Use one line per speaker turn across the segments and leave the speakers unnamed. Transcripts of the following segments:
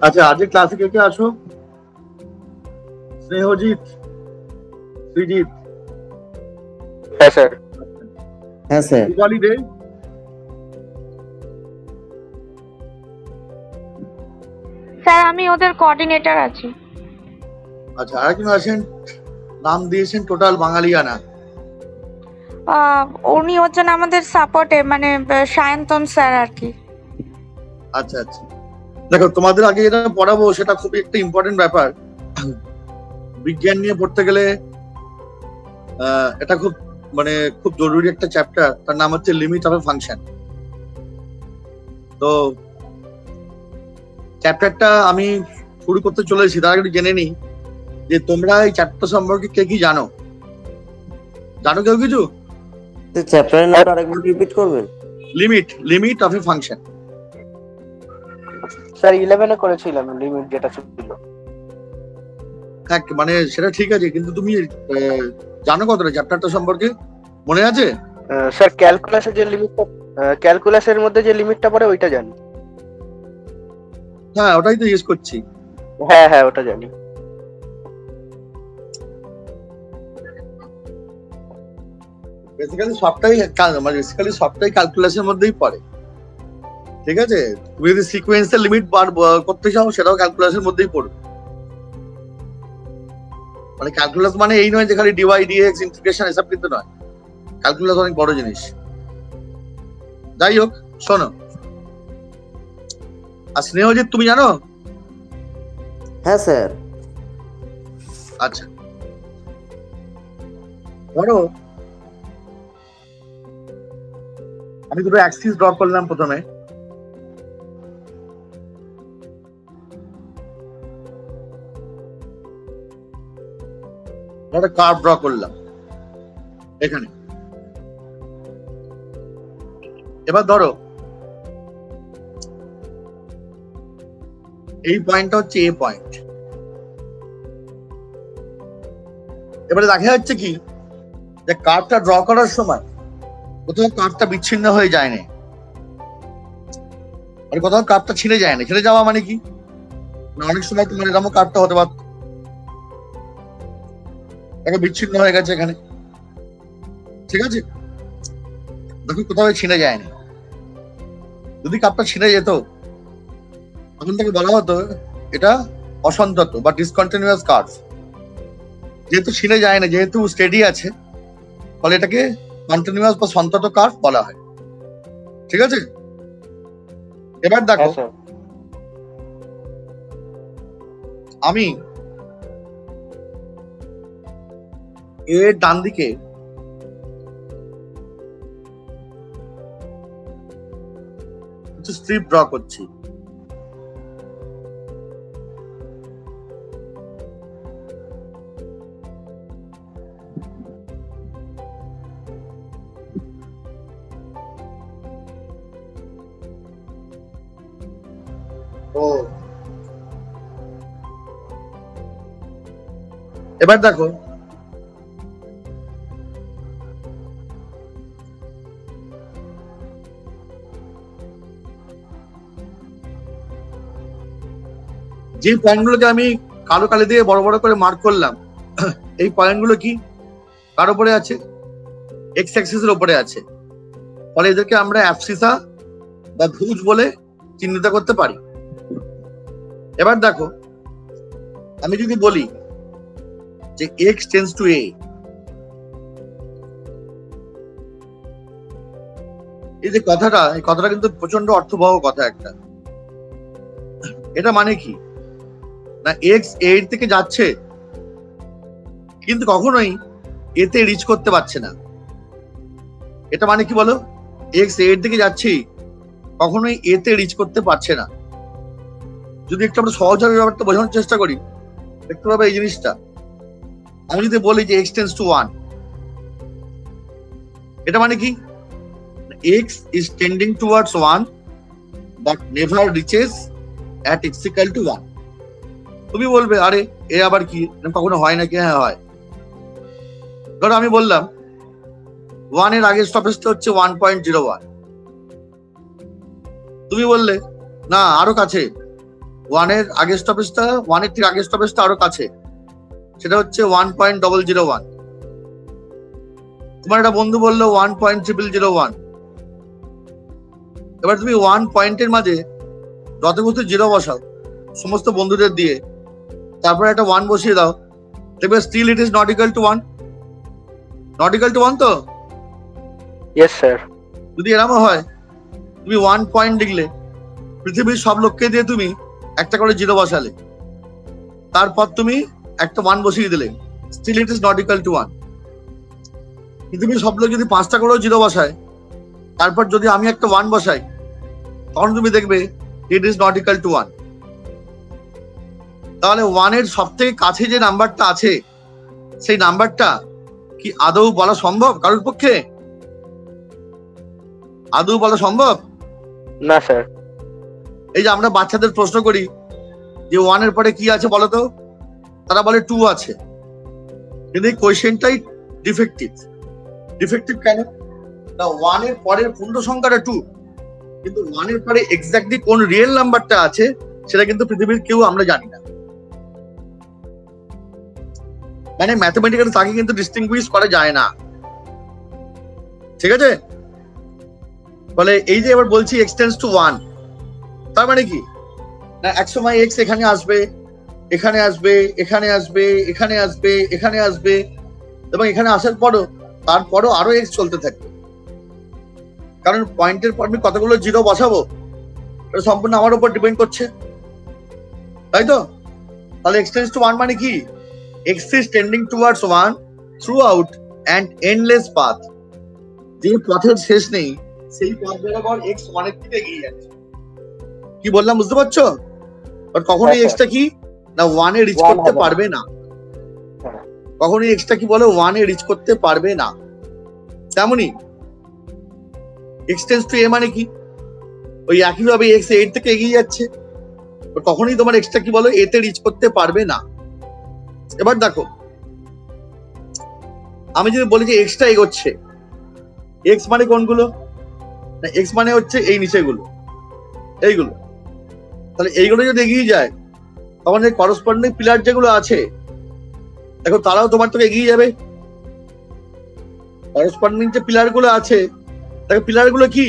আচ্ছা, আজকে ক্লাসে কে কে আছো? স্নেহজিৎ, শ্রীজিৎ,
হ্যাঁ স্যার।
হ্যাঁ স্যার।
রূপালী দে,
স্যার আমি ওদের কোঅর্ডিনেটর আছি।
আচ্ছা, আর একজন আছেন, নাম দিয়েছেন টোটাল বাঙালিয়ানা।
উনি হচ্ছেন আমাদের সাপোর্টে, মানে সায়ন্তন স্যার আর কি।
আচ্ছা আচ্ছা, দেখো তোমাদের আগে যেটা পড়াবো সেটা খুবই একটা ইম্পর্টেন্ট ব্যাপার। বিজ্ঞান নিয়ে পড়তে গেলে এটা খুব খুব জরুরি একটা চ্যাপ্টার, তার নাম হচ্ছে লিমিট অফ এ ফাংশন। তো চ্যাপ্টারটা আমি শুরু করতে চলেছি, তার আগে জেনে নিই যে তোমরা এই চ্যাপ্টার সম্পর্কে কে কি জানো। জানো কেউ কিছু?
চ্যাপ্টারের নামটা আরেকবার রিপিট করবেন?
Limit of a function.
Sir 11-এ করেছিলাম লিমিট যেটা ছিল।
হ্যাঁ, সেটা ঠিক আছে, কিন্তু তুমি জানো কতটা চ্যাপ্টারটা সম্পর্কে মনে আছে?
স্যার ক্যালকুলাসের যে লিমিটটা, ক্যালকুলাসের মধ্যে যে লিমিটটা পড়ে ওইটা জানি।
হ্যাঁ, ওটাই তো জিজ্ঞেস করছি।
হ্যাঁ হ্যাঁ, ওটা জানি।
বেসিক্যালি সবটাই ক্যালকুলাসের মধ্যেই পড়ে, ঠিক আছে? তুমি যদি সিকোয়েন্সের লিমিট বার করতে চাও সেটাও ক্যালকুলাসের মধ্যেই পড়বে। ক্যালকুলাস এই নয় যে খালি ডিওয়াই ডিএক্স ইন্টিগ্রেশন এসব, কিন্তু নয়। ক্যালকুলাস অনেক বড় জিনিস। যাই হোক, শোনো। আর স্নেহজিৎ, তুমি জানো?
হ্যাঁ স্যার।
আচ্ছা, ধরো আমি দুটো অ্যাক্সিস ড্র করলাম। প্রথমে একটা কার্ভ ড্র করলাম এখানে। এবার ধরো এই পয়েন্টটা হচ্ছে এ পয়েন্ট। এবারে দেখা যাচ্ছে কি যে কার্ভটা ড্র করার সময় কোথাও কার্ভটা বিচ্ছিন্ন হয়ে যায় না, আর কোথাও কার্ভটা ছিঁড়ে যায় না। ছিঁড়ে যাওয়া মানে কি, অনেক সময় তোমার এরকম কার্ভটা হতে পারত, একটা বিচ্ছিন্ন হয়ে গেছে এখানে, ঠিক আছে? দেখো কোথাও ছিঁড়ে যায় না। যদি কার্ভটা ছিঁড়ে যেত তখন তাকে বলা হতো এটা অসন্তত বা ডিসকন্টিনিউয়াস কার্ভ। যেহেতু ছিঁড়ে যায় না, যেহেতু স্টেডি আছে, ফলে এটাকে কন্টিনিউয়াস বা সন্তত কার্ভ বলা হয়, ঠিক আছে? এবার দেখো, আমি এর ডান দিকে স্ট্রিপ ড্র করছি। এবার দেখো যে পয়েন্টগুলোকে আমি কালো কালি দিয়ে বড় বড় করে মার্ক করলাম, এই পয়েন্টগুলো কি কার উপরে আছে? এক্স অ্যাক্সিসের উপরে আছে। ফলে এদেরকে আমরা অ্যাবসিসা বা ভুজ বলে চিহ্নিত করতে পারি। এবার দেখো, আমি যদি বলি যে x টেন্ডস টু a, এই যে কথাটা, এই কথাটা কিন্তু প্রচন্ড অর্থবহ কথা একটা। এটা মানে কি না, x এর থেকে যাচ্ছে কিন্তু কখনোই এতে রিচ করতে পারছে না। এটা মানে কি বলো? x এর দিকে যাচ্ছি, কখনোই এতে রিচ করতে পারছে না। যদি একটু আমরা সহজভাবে ব্যাপারটা বোঝানোর চেষ্টা করি, দেখতে পাবে এই জিনিসটা। আমি যদি বলি যে x টেন্ডস টু 1, এটা মানে কি x is tending towards 1 but never reaches at x equal to 1। তুমি বলবে আরে এ আবার কি, কখনো হয় নাকি? হ্যাঁ হয়। ধরো আমি বললাম 1 এর আগের স্টপেজটা হচ্ছে 1.01, তুমি বললে না আরো কাছে ওয়ানের আগের স্টপেজটা, ওয়ানের থেকে আগের স্টপেজটা আরো কাছে, সেটা হচ্ছে 1.001। তোমার একটা বন্ধু বললো 1.001। এবার তুমি 1 পয়েন্টের মাঝে যত কিছু জিরো বসাও সমস্ত বন্ধুদের দিয়ে, তারপরে একটা 1 বসিয়ে দাও, দেখবে still it is not equal to 1। Not equal to 1 তো?
Yes sir.
যদি এরকম হয়, তুমি 1 পয়েন্ট লিখলে, পৃথিবীর সব লোককে দিয়ে তুমি একটা করে জিরো বসালে, তারপর তুমি একটা 1 বসিয়ে দিলে, still it is not equal to 1। পৃথিবীর সব লোক যদি 5টা করেও জিরো বসায়, তারপর যদি আমি একটা 1 বসাই, তখন তুমি দেখবে ইট ইজ নট ইকুয়াল টু 1। তাহলে 1 এর সব থেকে কাছে যে নাম্বারটা আছে, সেই নাম্বারটা কি আদৌ বলা সম্ভব কারোর পক্ষে? আদৌ বলা সম্ভব
না স্যার।
এই যে আমরা বাচ্চাদের প্রশ্ন করি যে 1 এর পরে কি আছে বলো তো, তারা বলে 2 আছে, কিন্তু এই কোয়েশ্চেনটাই ডিফেক্টিভ। ডিফেক্টিভ কেন? না, 1 এর পরের পূর্ণ সংখ্যাটা 2, কিন্তু 1 এর পরে এক্স্যাক্টলি কোন রিয়েল নাম্বারটা আছে সেটা কিন্তু পৃথিবীর কেউ আমরা জানি না। মানে ম্যাথমেটিক্যাল তাকে কিন্তু ডিস্টিংগুইশ করা যায় না, ঠিক আছে? বলে এই যে এবার বলছি x টেন্ডস টু 1, তার মানে কি না এক সময় x এখানে আসবে, এখানে আসবে, এখানে আসবে, এখানে আসবে, এখানে আসবে, এবং এখানে আসার পরও তারপরও আরো x চলতে থাকবে, কারণ পয়েন্টের পর আমি কতগুলো জিরো বসাবো এটা সম্পূর্ণ আমার উপর ডিপেন্ড করছে, তাই তো? তাহলে x টেন্ডস টু 1 মানে কি? x is tending towards 1 throughout an endless path। যে পথের শেষ নেই সেই পথ বরাবর x 1 এর দিকে এগিয়ে যাচ্ছে। কি বললাম বুঝতে পারছো? আর কখনোই x টা কি না 1 এ রিচ করতে পারবে না, কখনোই x টা কি বলে 1 এ রিচ করতে পারবে না। তেমনি x tends to a মানে কি? ওই একইভাবে x 8 থেকে এগিয়ে যাচ্ছে, কখনোই তোমার x টা কি বলো a তে রিচ করতে পারবে না। এবার দেখো, আমি যদি বলি যে x টা এগোচ্ছে, x মানে কোনগুলো? না x মানে হচ্ছে এই নিচেগুলো, এইগুলো। তাহলে এইগুলো যদি এগিয়ে যায়, তখন এই করসপন্ডিং পিলার যেগুলো আছে দেখো তারাও তোমার থেকে এগিয়ে যাবে। করসপন্ডিং যে পিলার গুলো আছে দেখো, পিলার গুলো কি?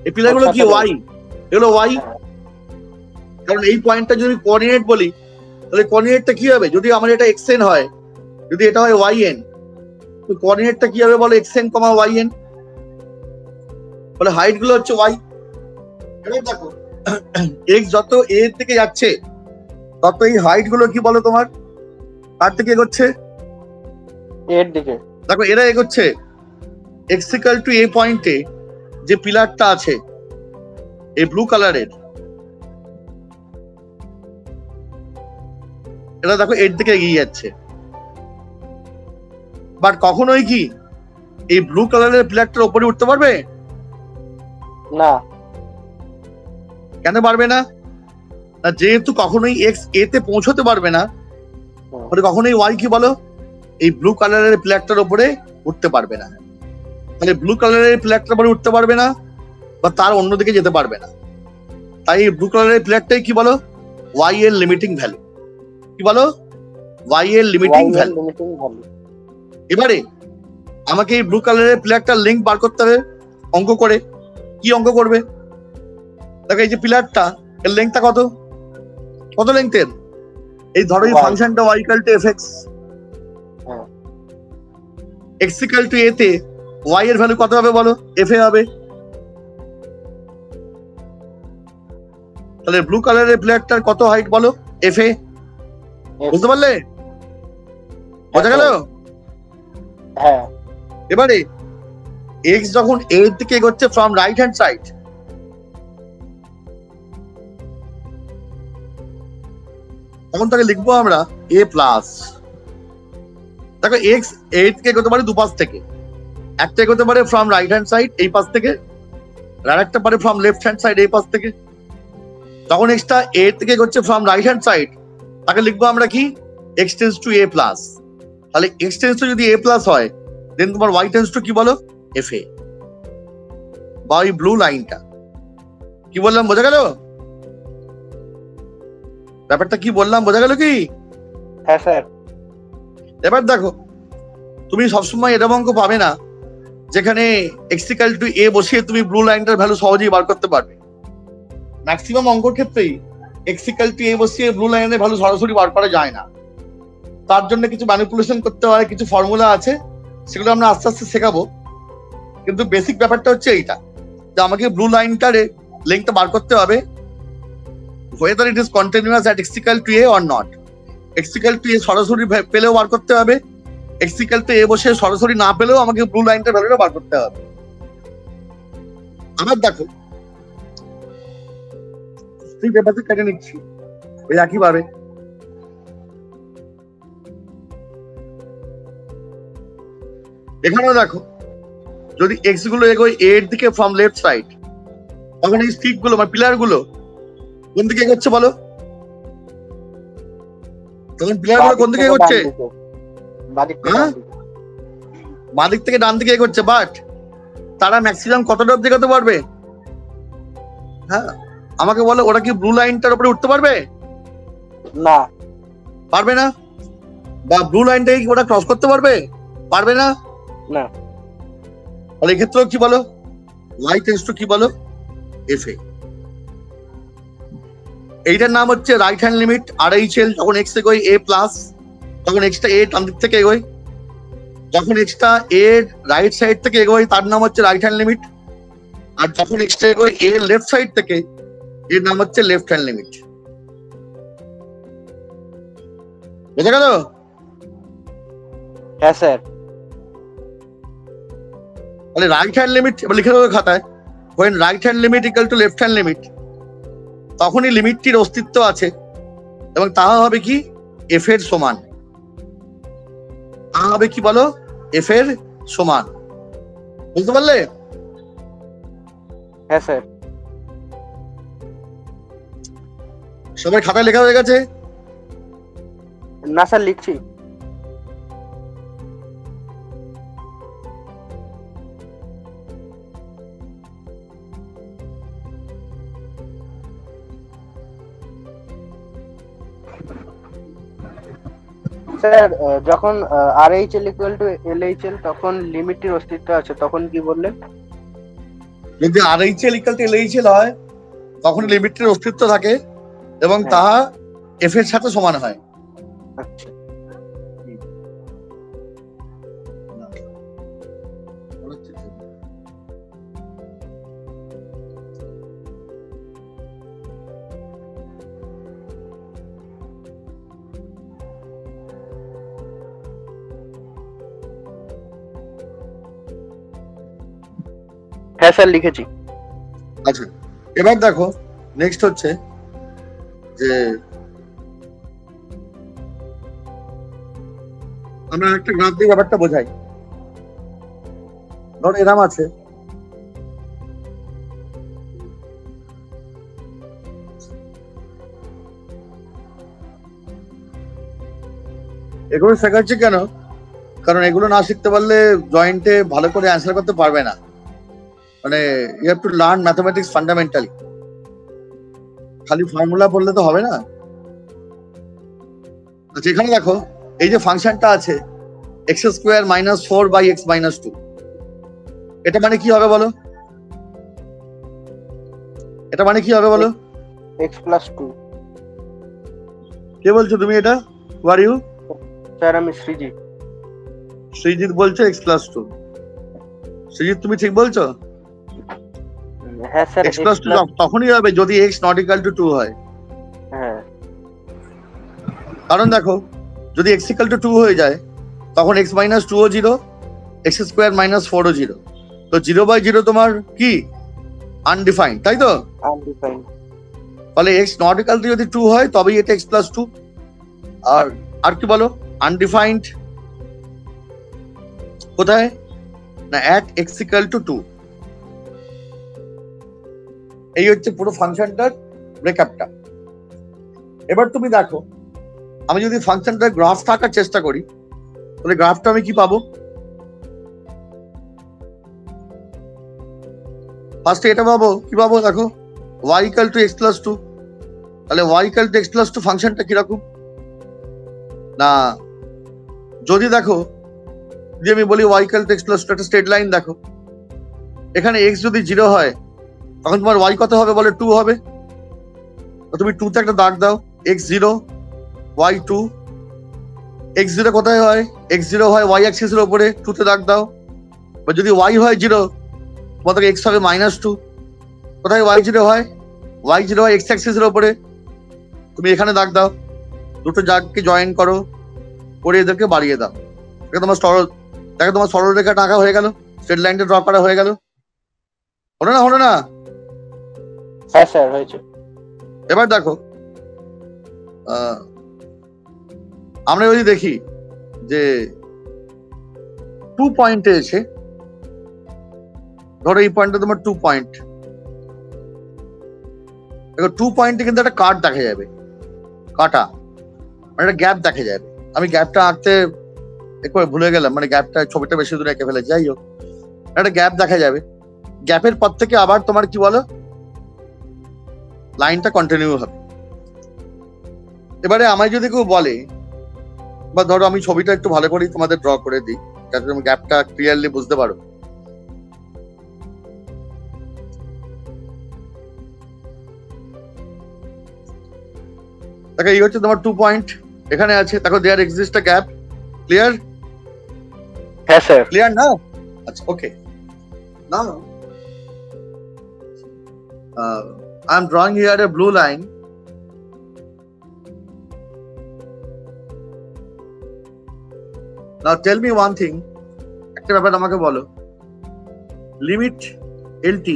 এই পিলার গুলো কি y, এগুলো y। কারণ এই পয়েন্টটা যদি কোঅর্ডিনেট বলি, তাহলে কোঅর্ডিনেটটা কি হবে? যদি আমার এটা xn হয়, যদি এটা হয় yn, তো কোঅর্ডিনেটটা কি হবে বলো? xn, yn। বলে হাইট গুলো হচ্ছে y। এবার দেখো x যত a এর দিকে যাচ্ছে, তত এই হাইট গুলো কি বলো তোমার কার দিকে এগোচ্ছে?
এর দিকে।
দেখো এরা এগোচ্ছে x ইকুয়াল টু a পয়েন্টে যে পিলারটা আছে এই ব্লু কালারের, এটা দেখো এর দিকে এগিয়ে যাচ্ছে। বাট কখনোই কি এই ব্লু কালারের পিলারটার উপরে উঠতে পারবে
না।
কেন পারবে না? না যেহেতু কখনোই x a তে পৌঁছতে পারবে না, মানে কখনোই y কি বলো এই ব্লু কালারের পিলারটার উপরে উঠতে পারবে না। তাহলে ব্লু কালারের পিলারটার উপরে উঠতে পারবে না বা তার অন্যদিকে যেতে পারবে না। তাই এই ব্লু কালারের পিলারটাই কি বলো? y এর লিমিটিং ভ্যালু। কি বলো? y এর লিমিটিং ভ্যালু। এবারে আমাকে এই ব্লু কালারের পিলারটার লেংথ বার করতে হবে অঙ্ক করে। কি অঙ্ক করবে? দেখো এই যে পিলারটা, এর লেংথটা কত? কত লেংথের? এই ধরো এই ফাংশনটা y equal to fx, x equal to a তে y এর ভ্যালু কত হবে বলো? f a হবে। তাহলে ব্লু কালারের পিলারটার কত হাইট বলো? f a। বুঝতে পারলে? বোঝা গেল?
হ্যাঁ।
এবারে x যখন a এর দিকে এগোচ্ছে ফ্রম রাইট হ্যান্ড সাইড, তখন তাকে লিখবো আমরা a প্লাস। দেখো x a থেকে এগোতে পারে দুপাশ থেকে, একটা এগোতে পারে ফ্রম রাইট হ্যান্ড সাইড এই পাশ থেকে, আর একটা পারে ফ্রম লেফট হ্যান্ড সাইড এই পাশ থেকে। তখন x টা a থেকে এগোচ্ছে ফ্রম রাইট হ্যান্ড সাইড, তাকে লিখবো আমরা কি? x tends two a plus. তাহলে x টেন্ডস টু যদি a প্লাস হয়, দেন তোমার y টেন্ডস টু কি বলো? f a। বা ওই ব্লু লাইনটা কি বললাম বোঝা গেল? ব্যাপারটা কি বললাম, বোঝা গেল কি?
হ্যাঁ স্যার।
এবার দেখো, তুমি সবসময় এরকম অঙ্ক পাবে না যেখানে x ইকুয়াল টু a বসিয়ে তুমি ব্লু লাইনটার ভ্যালু সহজেই বার করতে পারবে। ম্যাক্সিমাম অঙ্কর ক্ষেত্রেই x ইকুয়াল টু a বসিয়ে ব্লু লাইনের ভ্যালু সরাসরি বার করা যায় না। তার জন্য কিছু ম্যানিপুলেশন করতে হয়, কিছু ফর্মুলা আছে, সেগুলো আমরা আস্তে আস্তে শেখাবো। কিন্তু বেসিক ব্যাপারটা হচ্ছে এইটা, যে আমাকে ব্লু লাইনটার লেন্থটা বার করতে হবে, whether it is continuous at x equal to a or not. x equal to a সরাসরি পেলেও বার করতে হবে, x equal to a বসে সরাসরি না পেলেও আমাকে ব্লু লাইনটার ভ্যালুটা বার করতে হবে। আবার দেখো, সেই ব্যাপারটা কেটে নিচ্ছি ওই একইভাবে। এখানেও দেখো, যদি এক্স গুলো এগোয় a এর দিকে ফ্রম লেফট সাইড, তখন এই স্টিক গুলো মানে পিলার গুলো কোন দিকে এগোচ্ছে বলো? তখন পিলার গুলো কোন দিকে এগোচ্ছে? বাঁ দিক থেকে ডান দিকে এগোচ্ছে, বাট তারা ম্যাক্সিমাম কতটা অবধি এগোতে পারবে? হ্যাঁ, আমাকে বলো, ওরা কি ব্লু লাইনটার উপরে উঠতে পারবে?
না,
পারবে না। বা ব্লু লাইনটাকে কি ওরা ক্রস করতে পারবে? পারবে না।
না।
তাহলে এক্ষেত্রেও কি বলো, y টেন্ডস টু কি বলো, f a। এইটার নাম হচ্ছে রাইট হ্যান্ড লিমিট RHL। যখন x এগোয় a প্লাস, তখন x টা a ডান দিক থেকে এগোয়। যখন x টা a রাইট সাইড থেকে এগোয়, তার নাম হচ্ছে রাইট হ্যান্ড লিমিট। আর যখন x টা এগোয় a লেফট সাইড থেকে, এর নাম হচ্ছে লেফট হ্যান্ড লিমিট। বুঝা গেল?
হ্যাঁ স্যার।
তাহলে রাইট হ্যান্ড লিমিট এবার লিখে দেবো খাতায়, when right hand limit equal to left hand limit, তখনই লিমিটটির অস্তিত্ব আছে এবং তাহা হবে কি f এর সমান। তাহা হবে কি বলো, f এর সমান। বুঝতে পারলে?
হ্যাঁ স্যার।
সবাই খাতায় লেখা হয়ে গেছে?
না স্যার, লিখছি। স্যার, যখন RHL ইকুয়াল টু LHL তখন লিমিটের অস্তিত্ব আছে, তখন কি বললেন?
যদি RHL ইকুয়াল টু LHL হয়, তখন লিমিটের অস্তিত্ব থাকে এবং তাহা f এর সাথে সমান হয়।
আচ্ছা। হ্যাঁ স্যার, লিখেছি।
আচ্ছা, এবার দেখো নেক্সট হচ্ছে যে আমরা একটা গ্রাফ দিয়ে ব্যাপারটা বোঝাই। ধরো এরম আছে, এগুলো শেখাচ্ছি কেন? কারণ এগুলো না শিখতে পারলে জয়েন্টে ভালো করে অ্যান্সার করতে পারবে না। মানে you have to learn mathematics fundamentally. খালি ফর্মুলা পড়লে তো হবে না। আচ্ছা, এখানে দেখো, এই যে ফাংশনটা আছে x² - 4 / x - 2, এটা মানে কি হবে বলো? এটা মানে কি হবে বলো?
x + 2।
কে বলছো তুমি এটা? হু আর ইউ?
স্যার, আমি সৃজিত।
সৃজিত বলছো x + 2। সৃজিত, তুমি ঠিক বলছো?
হ্যাঁ স্যার।
x + 2 তখনই হবে যদি x ≠ = 2 হয়।
হ্যাঁ।
কারণ দেখো, যদি x = 2 হয়ে যায়, তখন x - 2 ও 0, x² - 4 ও 0। তো 0/0 তোমার কি আনডিফাইন্ড, তাই তো?
আনডিফাইন্ড।
তাহলে x ≠ যদি 2 হয় তবেই এটা x + 2। আর কি বলো, আনডিফাইন্ড কোথায়? না, at x = 2। এই হচ্ছে পুরো ফাংশনটার ব্রেকআপটা। এবার তুমি দেখো, আমি যদি ফাংশনটার গ্রাফ আঁকার চেষ্টা করি, তাহলে গ্রাফটা আমি কি পাবো? ফার্স্টে এটা পাবো, কি পাবো? দেখো, y = x + 2। তাহলে y equal to x plus 2 ফাংশনটা কিরকম? না যদি দেখো যে আমি বলি y equal to x plus 2 একটা স্ট্রেট লাইন দেখো, এখানে x যদি 0 হয় তখন তোমার y কত হবে বলে? 2 হবে। তো তুমি 2 তে একটা দাগ দাও, x0 y2। x0 কোথায় হয়? x0 হয় y অ্যাক্সিস এর উপরে, 2 তে দাগ দাও। বা যদি y হয় 0 তোমাদের x হবে -2। কোথায় y0 হয়? y0 হয় x অ্যাক্সিস এর উপরে, তুমি এখানে দাগ দাও। দুটো দাগকে জয়েন করো, করে এদেরকে বাড়িয়ে দাও। দেখো তোমার সরলরেখাটা আঁকা হয়ে গেল, স্ট্রেট লাইনটা ড্র করা হয়ে গেল। হলো না?
হ্যাঁ স্যার হয়েছে।
এবার দেখো আমরা যদি দেখি যে 2 পয়েন্টে এসে, ধরো এই পয়েন্টটা তোমার 2 পয়েন্ট, দেখো 2 পয়েন্টে কিন্তু একটা কাট দেখা যাবে, কাটা মানে একটা গ্যাপ দেখা যাবে। আমি গ্যাপটা আঁকতে একটু ভুলে গেলাম, মানে গ্যাপটা ছবিটা বেশি দূরে এঁকে ফেলে, যাই হোক একটা গ্যাপ দেখা যাবে। গ্যাপের পর থেকে আবার তোমার কি বলো, লাইনটা কন্টিনিউ হবে। এবারে আমায় যদি কেউ বলে, বা ধরো আমি ছবিটা একটু ভালো করেই তোমাদের ড্র করে দিই যাতে তুমি গ্যাপটা ক্লিয়ারলি বুঝতে পারো। দেখো এই হচ্ছে তোমার 2 পয়েন্ট, এখানে আছে। দেখো there exist a gap. Clear?
হ্যাঁ স্যার।
ক্লিয়ার না? আচ্ছা, ওকে। নাও I am drawing here a blue line. Now tell me one thing, একটা ব্যাপার আমাকে বলো, limit LT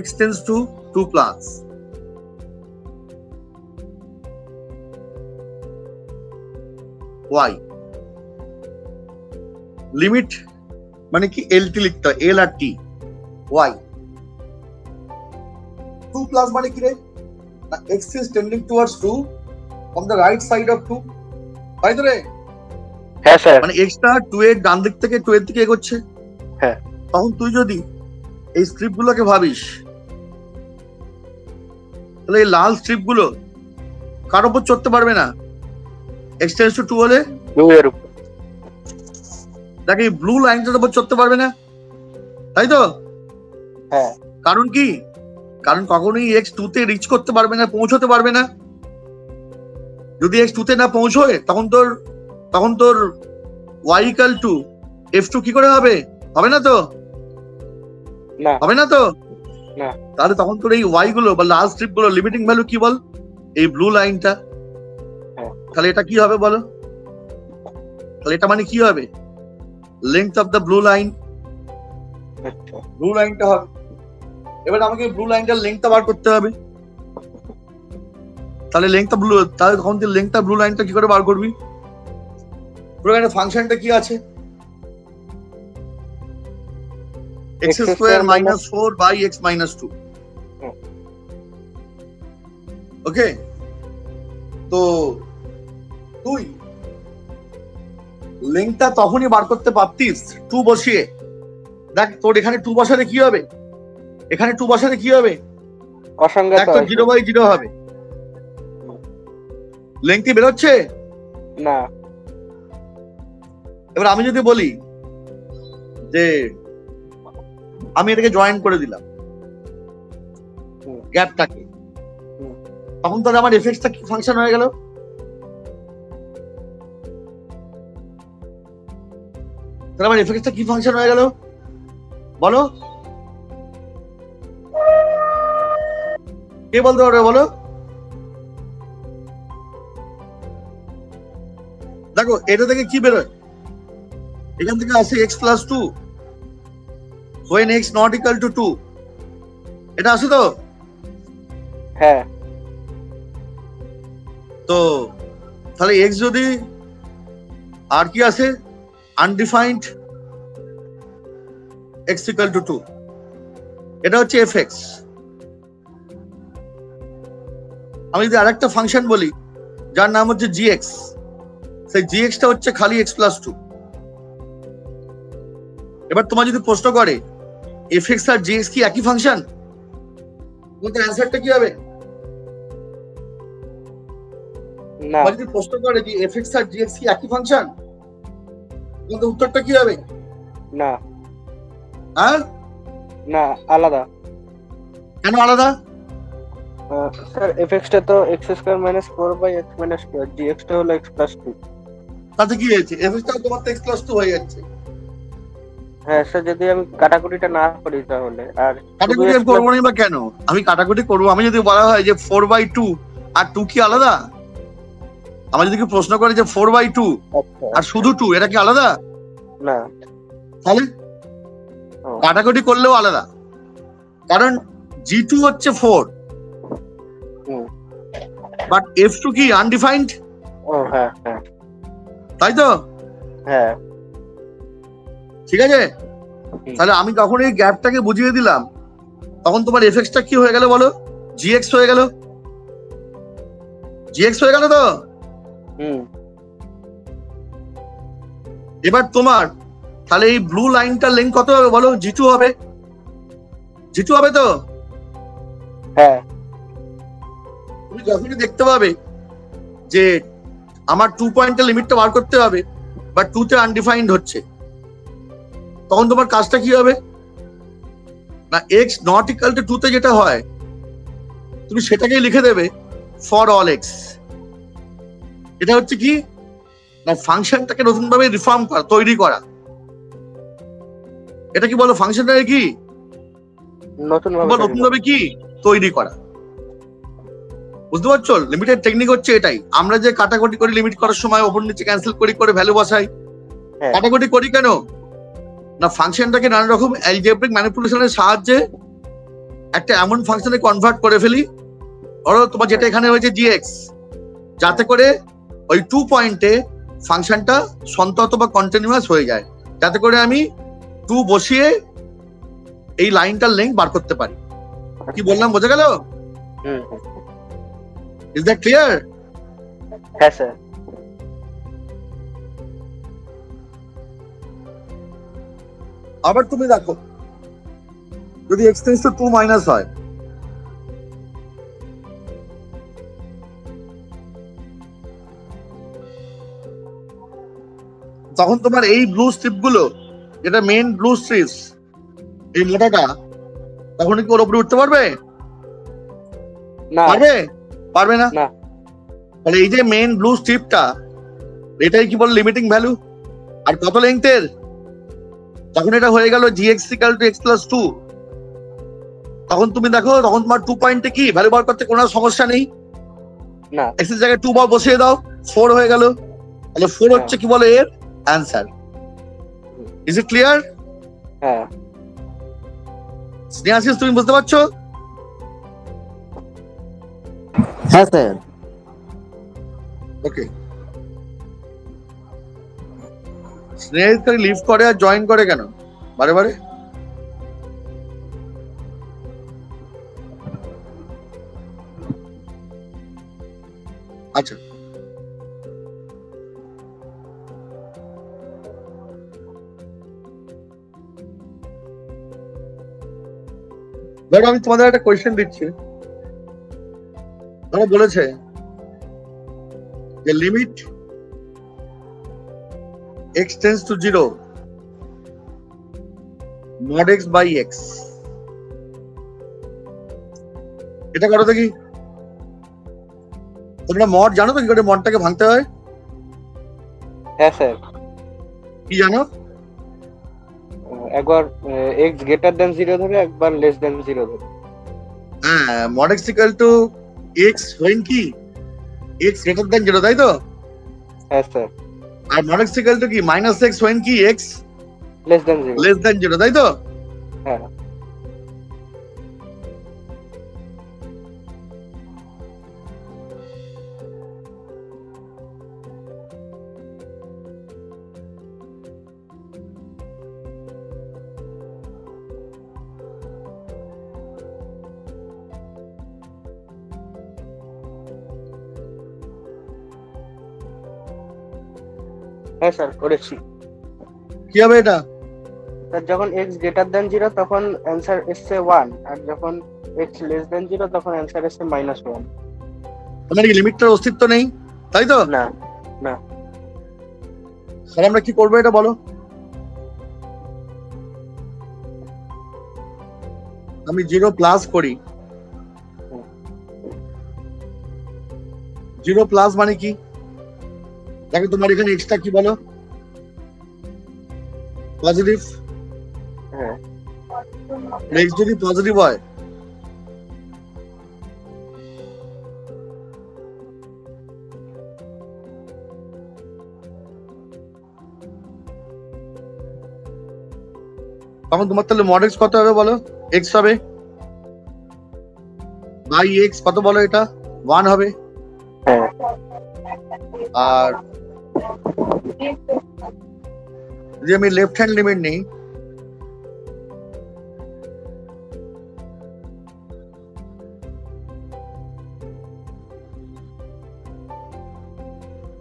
x tends to 2 plus y, limit মানে কি LT লিখতে হয়, L আর T, y 2 plus মানে কি রে? x is tending towards 2 on the right side of 2, তাই তো রে?
হ্যাঁ স্যার।
মানে x টা 2 এর ডান দিক থেকে 2 এর দিকে এগোচ্ছে।
হ্যাঁ।
তখন তুই যদি এই স্ট্রিপ গুলোকে ভাবিস, তাহলে এই লাল স্ট্রিপ গুলো কার উপর চড়তে পারবে না? x tends to 2 হলে
2 এর উপর।
দেখ এই ব্লু লাইনটার উপর চড়তে পারবে না, তাই তো?
হ্যাঁ।
কারণ কি? কারণ কখনোই x 2 তে রিচ করতে পারবে না, পৌঁছতে পারবে না। যদি x 2 তে না পৌঁছয় তখন তোর y equal to f2 কি করে হবে? হবে না তো?
না।
হবে না তো?
না।
তাহলে তখন তোর এই y গুলো বা লাল স্ট্রিপ গুলো লিমিটিং ভ্যালু কি বল? এই ব্লু লাইনটা। তাহলে এটা কি হবে বলো? তাহলে এটা মানে কি হবে? Length of the blue line. Blue লাইনটা হবে। এবার আমাকে ব্লু লাইনটার লেংথটা বার করতে হবে। তাহলে লেংথটা ব্লু, তাহলে তখন তুই লেংথটা ব্লু লাইনটা কি করে বার করবি? ব্লু লাইনের ফাংশনটা কি আছে? x square minus 4 by x minus 2. ওকে, তো তুই লেংথটা তখনই বার করতে পারতিস 2 বসিয়ে। দেখ তোর এখানে 2 বসালে কি হবে? এখানে 2 বসালে কি হবে?
অসংজ্ঞাত।
দেখ তোর 0/0 হবে। লেংথ বের হচ্ছে
না।
এবার আমি যদি বলি যে আমি এটাকে জয়েন করে দিলাম গ্যাপটাকে, তখন তাহলে আমার এফএক্সটা কি ফাংশন হয়ে গেল? তাহলে আমার এফএক্সটা কি ফাংশন হয়ে গেল বলো? কে বলতে পারবে বলো? দেখো এটা থেকে কি বেরোয়? এখান থেকে আসে x plus 2 when x not equal to 2, এটা আসে তো?
হ্যাঁ।
তো তাহলে x যদি আর কি আসে আনডিফাইন্ড x equal to 2, এটা হচ্ছে fx। আমি যদি আরেকটা ফাংশন বলি যার নাম হচ্ছে gx, সেই gx টা হচ্ছে খালি x plus 2। এবার তোমার যদি প্রশ্ন করে fx আর gx কি একই ফাংশন, তোমাদের অ্যানসারটা কি হবে?
না
বা যদি প্রশ্ন করে যে এফএক্স আর জিএক্স কি একই ফাংশন, কিন্তু উত্তরটা কি হবে?
না
হ্যাঁ,
না আলাদা।
কেন আলাদা?
স্যার এফএক্স টা তো x square minus 4/x minus 2, GX টা হলো x প্লাস 2।
তাতে কি হয়েছে? এফএক্স টা তোমার তো এক্স প্লাস 2 হয়ে যাচ্ছে।
হ্যাঁ স্যার, যদি আমি কাটাকুটিটা না করি তাহলে। আর
কাটাকুটি আমি করবো না বা কেন? আমি কাটাকুটি করবো। আমি যদি বলা হয় যে 4/2 আর 2 কি আলাদা? আমার যদি কেউ প্রশ্ন করে যে 4/2 আর শুধু 2 এটা কি আলাদা?
না,
তাহলে
ও।
কাটাকুটি করলেও আলাদা, কারণ G2 হচ্ছে 4
হুম।
বাট F2 কি আনডিফাইন্ড,
ও হ্যাঁ হ্যাঁ
তাই তো?
হ্যাঁ।
ঠিক আছে, তাহলে আমি যখন এই গ্যাপটাকে বুঝিয়ে দিলাম তখন তোমার এফএক্সটা কি হয়ে গেল বলো? জিএক্স হয়ে গেল, জিএক্স হয়ে গেল তো।
হুম।
এবার তোমার তাহলে এই ব্লু লাইনটার লেন্থ কত হবে বলো? G2 হবে, G2 হবে তো।
হ্যাঁ
তুমি যখনই দেখতে পাবে যে আমার 2 পয়েন্টের লিমিটটা বার করতে হবে বাট 2 তে আনডিফাইন্ড হচ্ছে, তখন তোমার কাজটা কি হবে? না x নট ইকুয়াল টু 2 তে যেটা হয় তুমি সেটাকেই লিখে দেবে ফর অল x। এটা হচ্ছে কি না ফাংশনটাকে নতুন ভাবে রিফর্ম করা, তৈরি করা। এটা কি বলো? ফাংশনটাকে কি
নতুন
নতুন ভাবে কি তৈরি করা, বুঝতে পারছো? লিমিটের টেকনিক হচ্ছে এটাই। আমরা যে কাটাকুটি করি লিমিট করার সময় ওপর নিচে ক্যান্সেল করি করে ভ্যালু বসাই,
হ্যাঁ।
কাটাকুটি করি কেন না ফাংশনটাকে নানা রকম অ্যালজেব্রিক ম্যানিপুলেশনের সাহায্যে একটা এমন ফাংশনে কনভার্ট করে ফেলি, ধরো তোমার যেটা এখানে হয়েছে gx, যাতে করে ওই 2 পয়েন্টে ফাংশনটা সন্তত বা কন্টিনিউয়াস হয়ে যায়, যাতে করে আমি 2 বসিয়ে এই লাইনটার লেন্থ বার করতে পারি। কি বললাম বোঝা গেল?
হুম।
Is that clear?
হ্যাঁ স্যার।
আবার তুমি দেখো যদি x টেন্ডস টু 2 মাইনাস হয়, তখন তোমার এই ব্লু স্ট্রিপ গুলো, যেটা মেইন ব্লু স্ট্রিপস, এই মোটাটা, তখন কি ওর উপরে উঠতে পারবে?
না
পারবে? পারবে না।
না।
তাহলে এই যে মেইন ব্লু স্ট্রিপটা, এটাই কি বলে লিমিটিং ভ্যালু। আর কত লেন্থের? তখন এটা হয়ে গেল gx equal to x plus 2। তখন তুমি দেখো তখন তোমার 2 পয়েন্টে কি ভ্যালু বার করতে কোনো সমস্যা নেই।
না।
x এর জায়গায় 2 বার বসিয়ে দাও, 4 হয়ে গেল। তাহলে 4 হচ্ছে কি বলে এর অ্যানসার। Is it clear?
হ্যাঁ।
স্নেহাশিস তুমি বুঝতে পারছো?
হ্যাঁ স্যার।
ওকে। স্নেহাশিস খালি লিভ করে আর জয়েন করে কেন বারে বারে? আচ্ছা, ধরো আমি তোমাদের একটা কোয়েশ্চেন দিচ্ছি। ধরো বলেছে যে limit x tends to 0 mod x by x, এটা করো দেখি। তোমরা মড জানো তো কি করে মডটাকে ভাঙতে হয়?
হ্যাঁ স্যার।
কি জানো?
একবার x গ্রেটার দ্যান 0 ধরে, একবার লেস দ্যান 0 ধরে।
হ্যাঁ, mod x equal to x when কি x গ্রেটার দ্যান 0, তাই তো?
হ্যাঁ স্যার।
আর mod x ইকুয়াল টু কি মাইনাস x when কি x
less than 0।
Less than 0, তাই তো?
হ্যাঁ। হ্যাঁ স্যার করেছি।
কি হবে এটা?
স্যার যখন x গ্রেটার দ্যান 0 তখন অ্যানসার এসছে 1, আর যখন x লেস দ্যান 0 তখন অ্যানসার এসছে -1।
মানে কি লিমিটটার অস্তিত্ব নেই? তাই তো?
না
তাহলে আমরা কি করবো এটা বলো? আমি 0 প্লাস করি। 0 প্লাস মানে কি? দেখো তোমার এখানে এক্সট্রা কি বলো? পজিটিভ।
হ্যাঁ
এক্স যদি পজিটিভ হয় তখন তোমার তাহলে মড এক্স কত হবে বলো? এক্স হবে বাই এক্স কত বলো? এটা 1 হবে।
হ্যাঁ
আর যদি আমি লেফট হ্যান্ড লিমিট নিই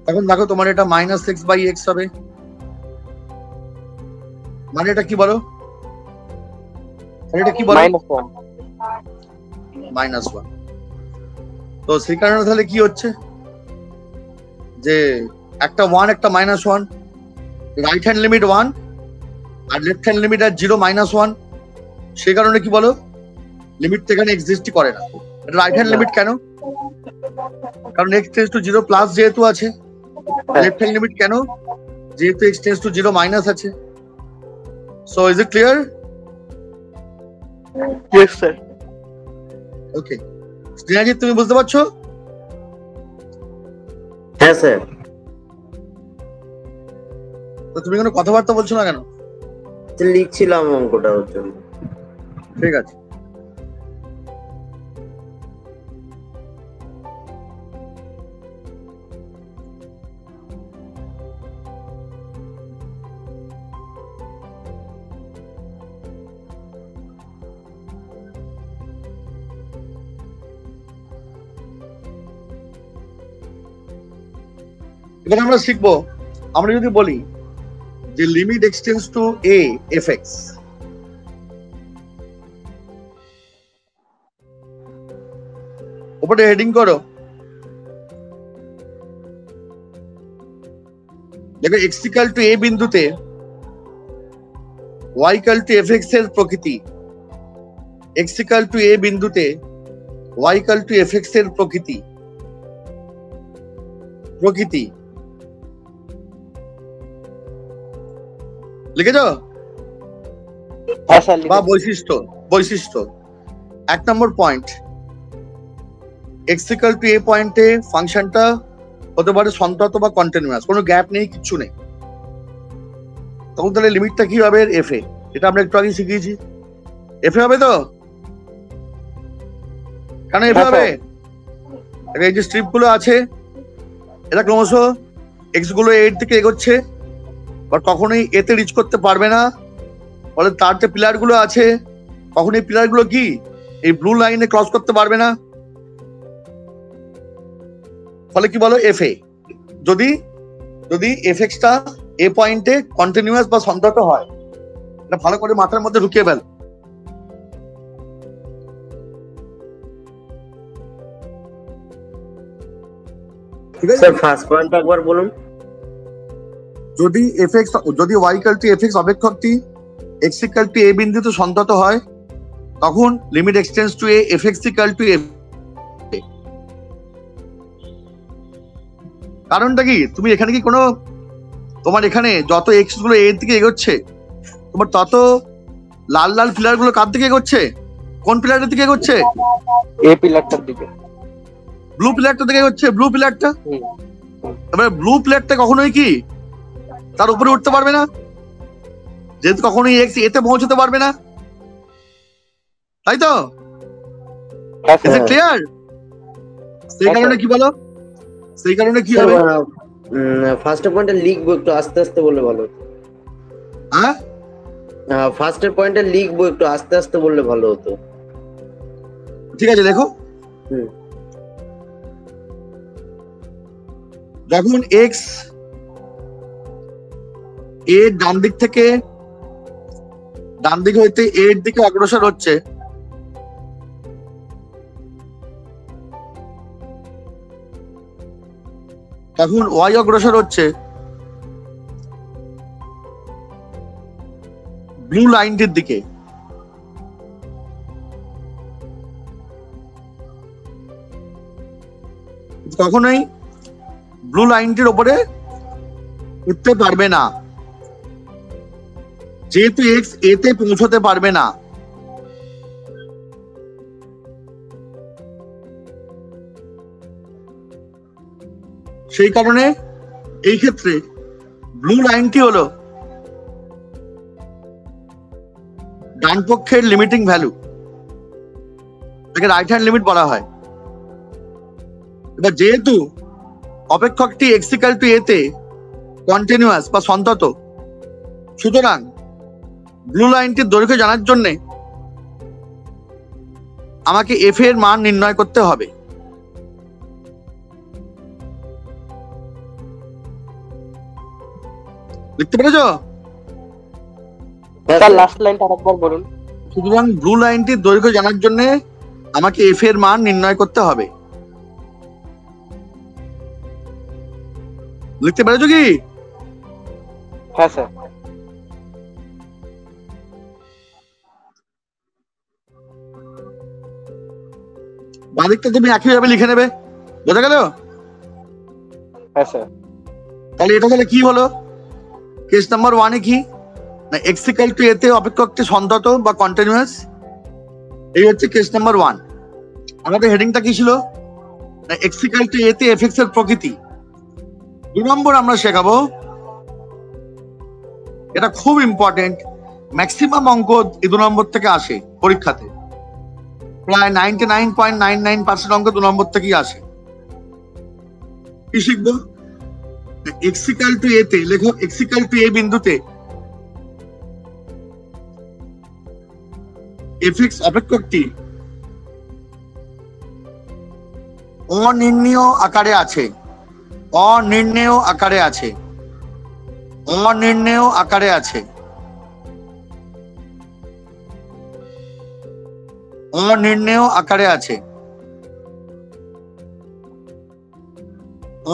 এখন দেখো তোমার এটা মাইনাস এক্স বাই এক্স হবে। মানে এটা কি বলো? এটা কি বলো?
-1
-1। তো সেই কারণে তাহলে কি হচ্ছে যে একটা 1 একটা -1, রাইট হ্যান্ড লিমিট 1 আর লেফট হ্যান্ড লিমিট আর 0 -1। সেই কারণে কি বলো লিমিট এখানে এক্সিস্টই করে না। এটা রাইট হ্যান্ড লিমিট কেন? কারণ x টেন্ডস টু 0 প্লাস যেহেতু আছে। লেফট হ্যান্ড লিমিট কেন? যেহেতু x টেন্ডস টু 0 মাইনাস আছে। So is it clear?
Yes sir.
Okay Snehajit তুমি বুঝতে পারছো?
হ্যাঁ স্যার।
তো তুমি কোনো কথাবার্তা বলছো না কেন?
লিখছিলাম অঙ্কটা ওর জন্য।
ঠিক আছে। এবার আমরা শিখবো, আমরা যদি বলি যে limit x tends to a fx, উপরে হেডিং করো, দেখো x ইকুয়াল টু a বিন্দুতে y ইকুয়াল টু fx এর প্রকৃতি, x ইকুয়াল টু a বিন্দুতে y ইকুয়াল টু fx এর প্রকৃতি লিখেছ? বা বৈশিষ্ট্য 1 নম্বর point, x equal to a পয়েন্টে ফাংশনটা হতে পারে সন্তত বা কন্টিনিউয়াস, কোনো গ্যাপ নেই, কিচ্ছু নেই। তখন তাহলে লিমিটটা কি হবে? f এ। এটা আমরা একটু আগে শিখিয়েছি। f এ হবে তো? কেন f হবে? এই যে স্ট্রিপ গুলো আছে এটা ক্রমশ x গুলো এর দিকে এগোচ্ছে, বাট কখনোই এতে রিচ করতে পারবে না। ফলে তার যে পিলার গুলো আছে কখনোই পিলার গুলো কি এই ব্লু লাইনে ক্রস করতে পারবে না। ফলে কি বলো এফ এ, যদি fx টা এ পয়েন্টে কন্টিনিউয়াস বা সন্তত হয়, এটা ভালো করে মাথার মধ্যে ঢুকিয়ে ফেল। ঠিক আছে
স্যার ফার্স্ট পয়েন্টটা একবার বলুন।
যদি y ইকুয়াল টু fx অপেক্ষকটি x ইকুয়াল টু a বিন্দুতে সন্তত হয়, তখন limit x tends to a fx equal to a। কারণটা কি? তুমি এখানে কি কোনো, তোমার এখানে যত x গুলো এর দিকে এগোচ্ছে, তোমার তত লাল লাল পিলার গুলো কার দিকে এগোচ্ছে? কোন পিলারের দিকে এগোচ্ছে?
এ পিলারটার দিকে।
ব্লু পিলারটা দিকে এগোচ্ছে, ব্লু পিলারটা। এবার ব্লু পিলারটা কখনোই কি তার উপরে উঠতে পারবে না, যেহেতু কখনোই x এতে পৌঁছতে পারবে না, তাই তো? ক্লিয়ার? সেই কারণে কি বলো, সেই কারণে কি হবে?
ফার্স্ট পয়েন্টে লিখবো একটু আস্তে আস্তে বললে ভালো হতো।
হ্যাঁ
ফার্স্টের পয়েন্টে লিখবো একটু আস্তে আস্তে বললে ভালো হতো।
ঠিক আছে, দেখো যখন x এর ডান দিক হইতে এর দিকে অগ্রসর হচ্ছে, তখন ওয়াই অগ্রসর হচ্ছে ব্লু লাইনটির দিকে। কখনোই ব্লু লাইনটির ওপরে উঠতে পারবে না, যেহেতু এক্স এতে পৌঁছতে পারবে না। সেই কারণে এই ক্ষেত্রে ব্লু লাইনটি হলো ডান পক্ষের লিমিটিং ভ্যালু, এটাকে রাইট হ্যান্ড লিমিট বলা হয়। এবার যেহেতু অপেক্ষকটি এক্স ইকুয়াল টু এ তে কন্টিনিউয়াস বা সন্তত, সুতরাং ব্লু লাইনটির দৈর্ঘ্য জানার জন্য আমাকে এফ এর মান নির্ণয় করতে হবে। লিখতে পেরেছ?
স্যার লাস্ট লাইনটা আরেকবার বলুন।
সুতরাং ব্লু লাইনটির দৈর্ঘ্য জানার জন্য আমাকে এফ এর মান নির্ণয় করতে হবে। লিখতে পেরেছো কি?
হ্যাঁ স্যার।
বাদিকটা তুমি একইভাবে লিখে নেবে, বোঝা গেল?
হ্যাঁ স্যার।
তাহলে এটা তাহলে কি হলো? কেস নাম্বার 1 এ কি না এক্স ইকুয়াল টু এ তে অপেক্ষকটি সন্তত বা কন্টিনিউয়াস, এই হচ্ছে কেস নাম্বার 1। আমাদের হেডিংটা কি ছিল না এক্স ইকুয়াল টু এ তে এফ এক্স এর প্রকৃতি। 2 নম্বর আমরা শেখাবো, এটা খুব ইম্পর্টেন্ট, ম্যাক্সিমাম অঙ্ক এই 2 নম্বর থেকে আসে পরীক্ষাতে, প্রায় 99.99% অঙ্ক 2 নম্বর থেকেই আসে। কি শিখবো? এক্স ইকুয়াল টু এ তে লেখো, এক্স ইকুয়াল টু এ বিন্দুতে এফ এক্স অপেক্ষকটি অনির্ণেয় আকারে আছে, অনির্ণেয় আকারে আছে, অনির্ণেয় আকারে আছে, অনির্ণেয় আকারে আছে,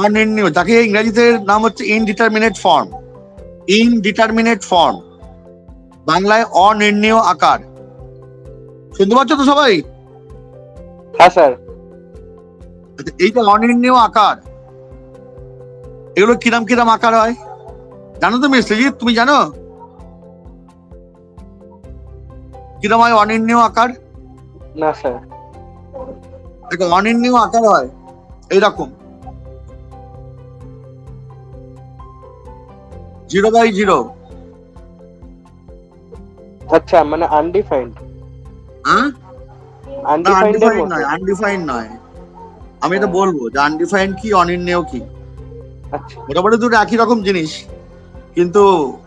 অনির্ণেয়, যাকে ইংরেজিতে নাম হচ্ছে ইনডিটারমিনেট ফর্ম, ইনডিটারমিনেট ফর্ম, বাংলায় অনির্ণেয় আকার। শুনতে পাচ্ছ তো সবাই?
হ্যাঁ স্যার।
এইটা অনির্ণেয় আকার, এগুলো কিরাম কিরাম আকার হয় জানো তুমি? সৃজিত তুমি জানো কিরম হয় অনির্ণেয় আকার?
না স্যার।
দেখো অনির্ণেয় আকার হয় এইরকম 0/0।
আচ্ছা, মানে আনডিফাইন্ড।
হ্যাঁ,
আনডিফাইন্ড
নয়, আনডিফাইন্ড নয়। আমি এটা বলবো যে আনডিফাইন্ড কি অনির্ণেয় কি।
আচ্ছা,
মোটামুটি দুটো একই রকম জিনিস, কিন্তু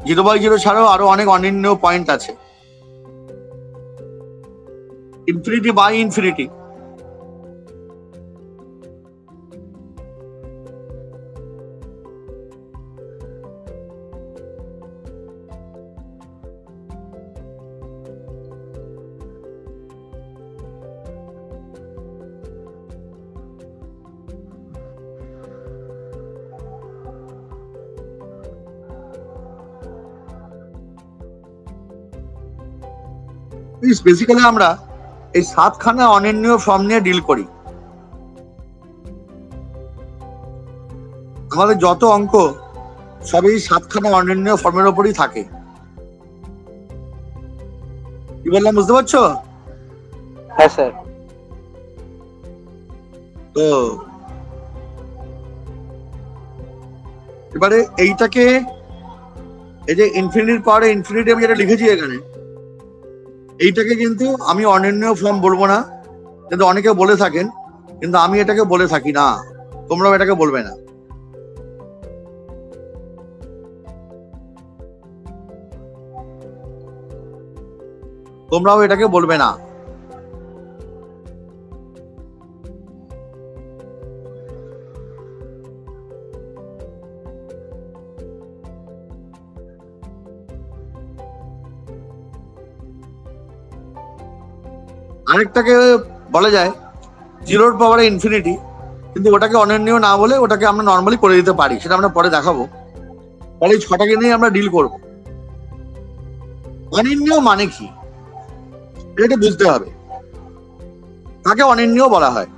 0/0 ছাড়াও আরো অনেক অনির্ণেয় পয়েন্ট আছে। ইনফিনিটি বাই ইনফিনিটি, বেসিক্যালি আমরা এই 7খানা অনির্ণেয় ফর্ম নিয়ে ডিল করি। আমাদের যত অঙ্ক সবই 7খানা অনির্ণেয় ফর্মের উপরই থাকে। কি বললাম বুঝতে পারছো?
হ্যাঁ স্যার।
তো এবারে এইটাকে, এই যে ইনফিনিটির পাওয়ারে ইনফিনিটি আমি যেটা লিখেছি এখানে, এইটাকে কিন্তু আমি অনির্ণেয় ফর্ম বলবো না, কিন্তু অনেকে বলে থাকেন, কিন্তু আমি এটাকে বলে থাকি না, তোমরাও এটাকে বলবে না। তোমরাও এটাকে বলবে না। আরেকটাকে বলা যায় 0 এর পাওয়ারে ইনফিনিটি, কিন্তু ওটাকে অনির্ণীয় না বলে ওটাকে আমরা নর্মালি করে দিতে পারি, সেটা আমরা পরে দেখাবো। তাহলে এই 6টাকে নিয়ে আমরা ডিল করব। অনির্ণীয় মানে কি এটা বুঝতে হবে, তাকে অনির্ণীয় বলা হয়।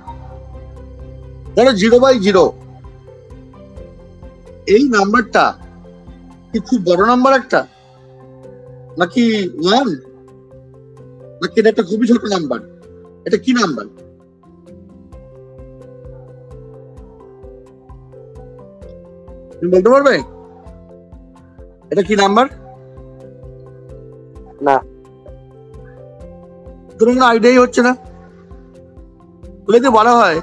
ধরো 0/0 এই নাম্বারটা কি খুব বড় নাম্বার একটা, নাকি 1, নাকি এটা একটা খুবই ছোট নাম্বার? এটা কি নাম্বার? তুমি বলতে পারবে এটা কি নাম্বার?
না,
তোমার আইডিয়াই হচ্ছে না। যদি বলা হয়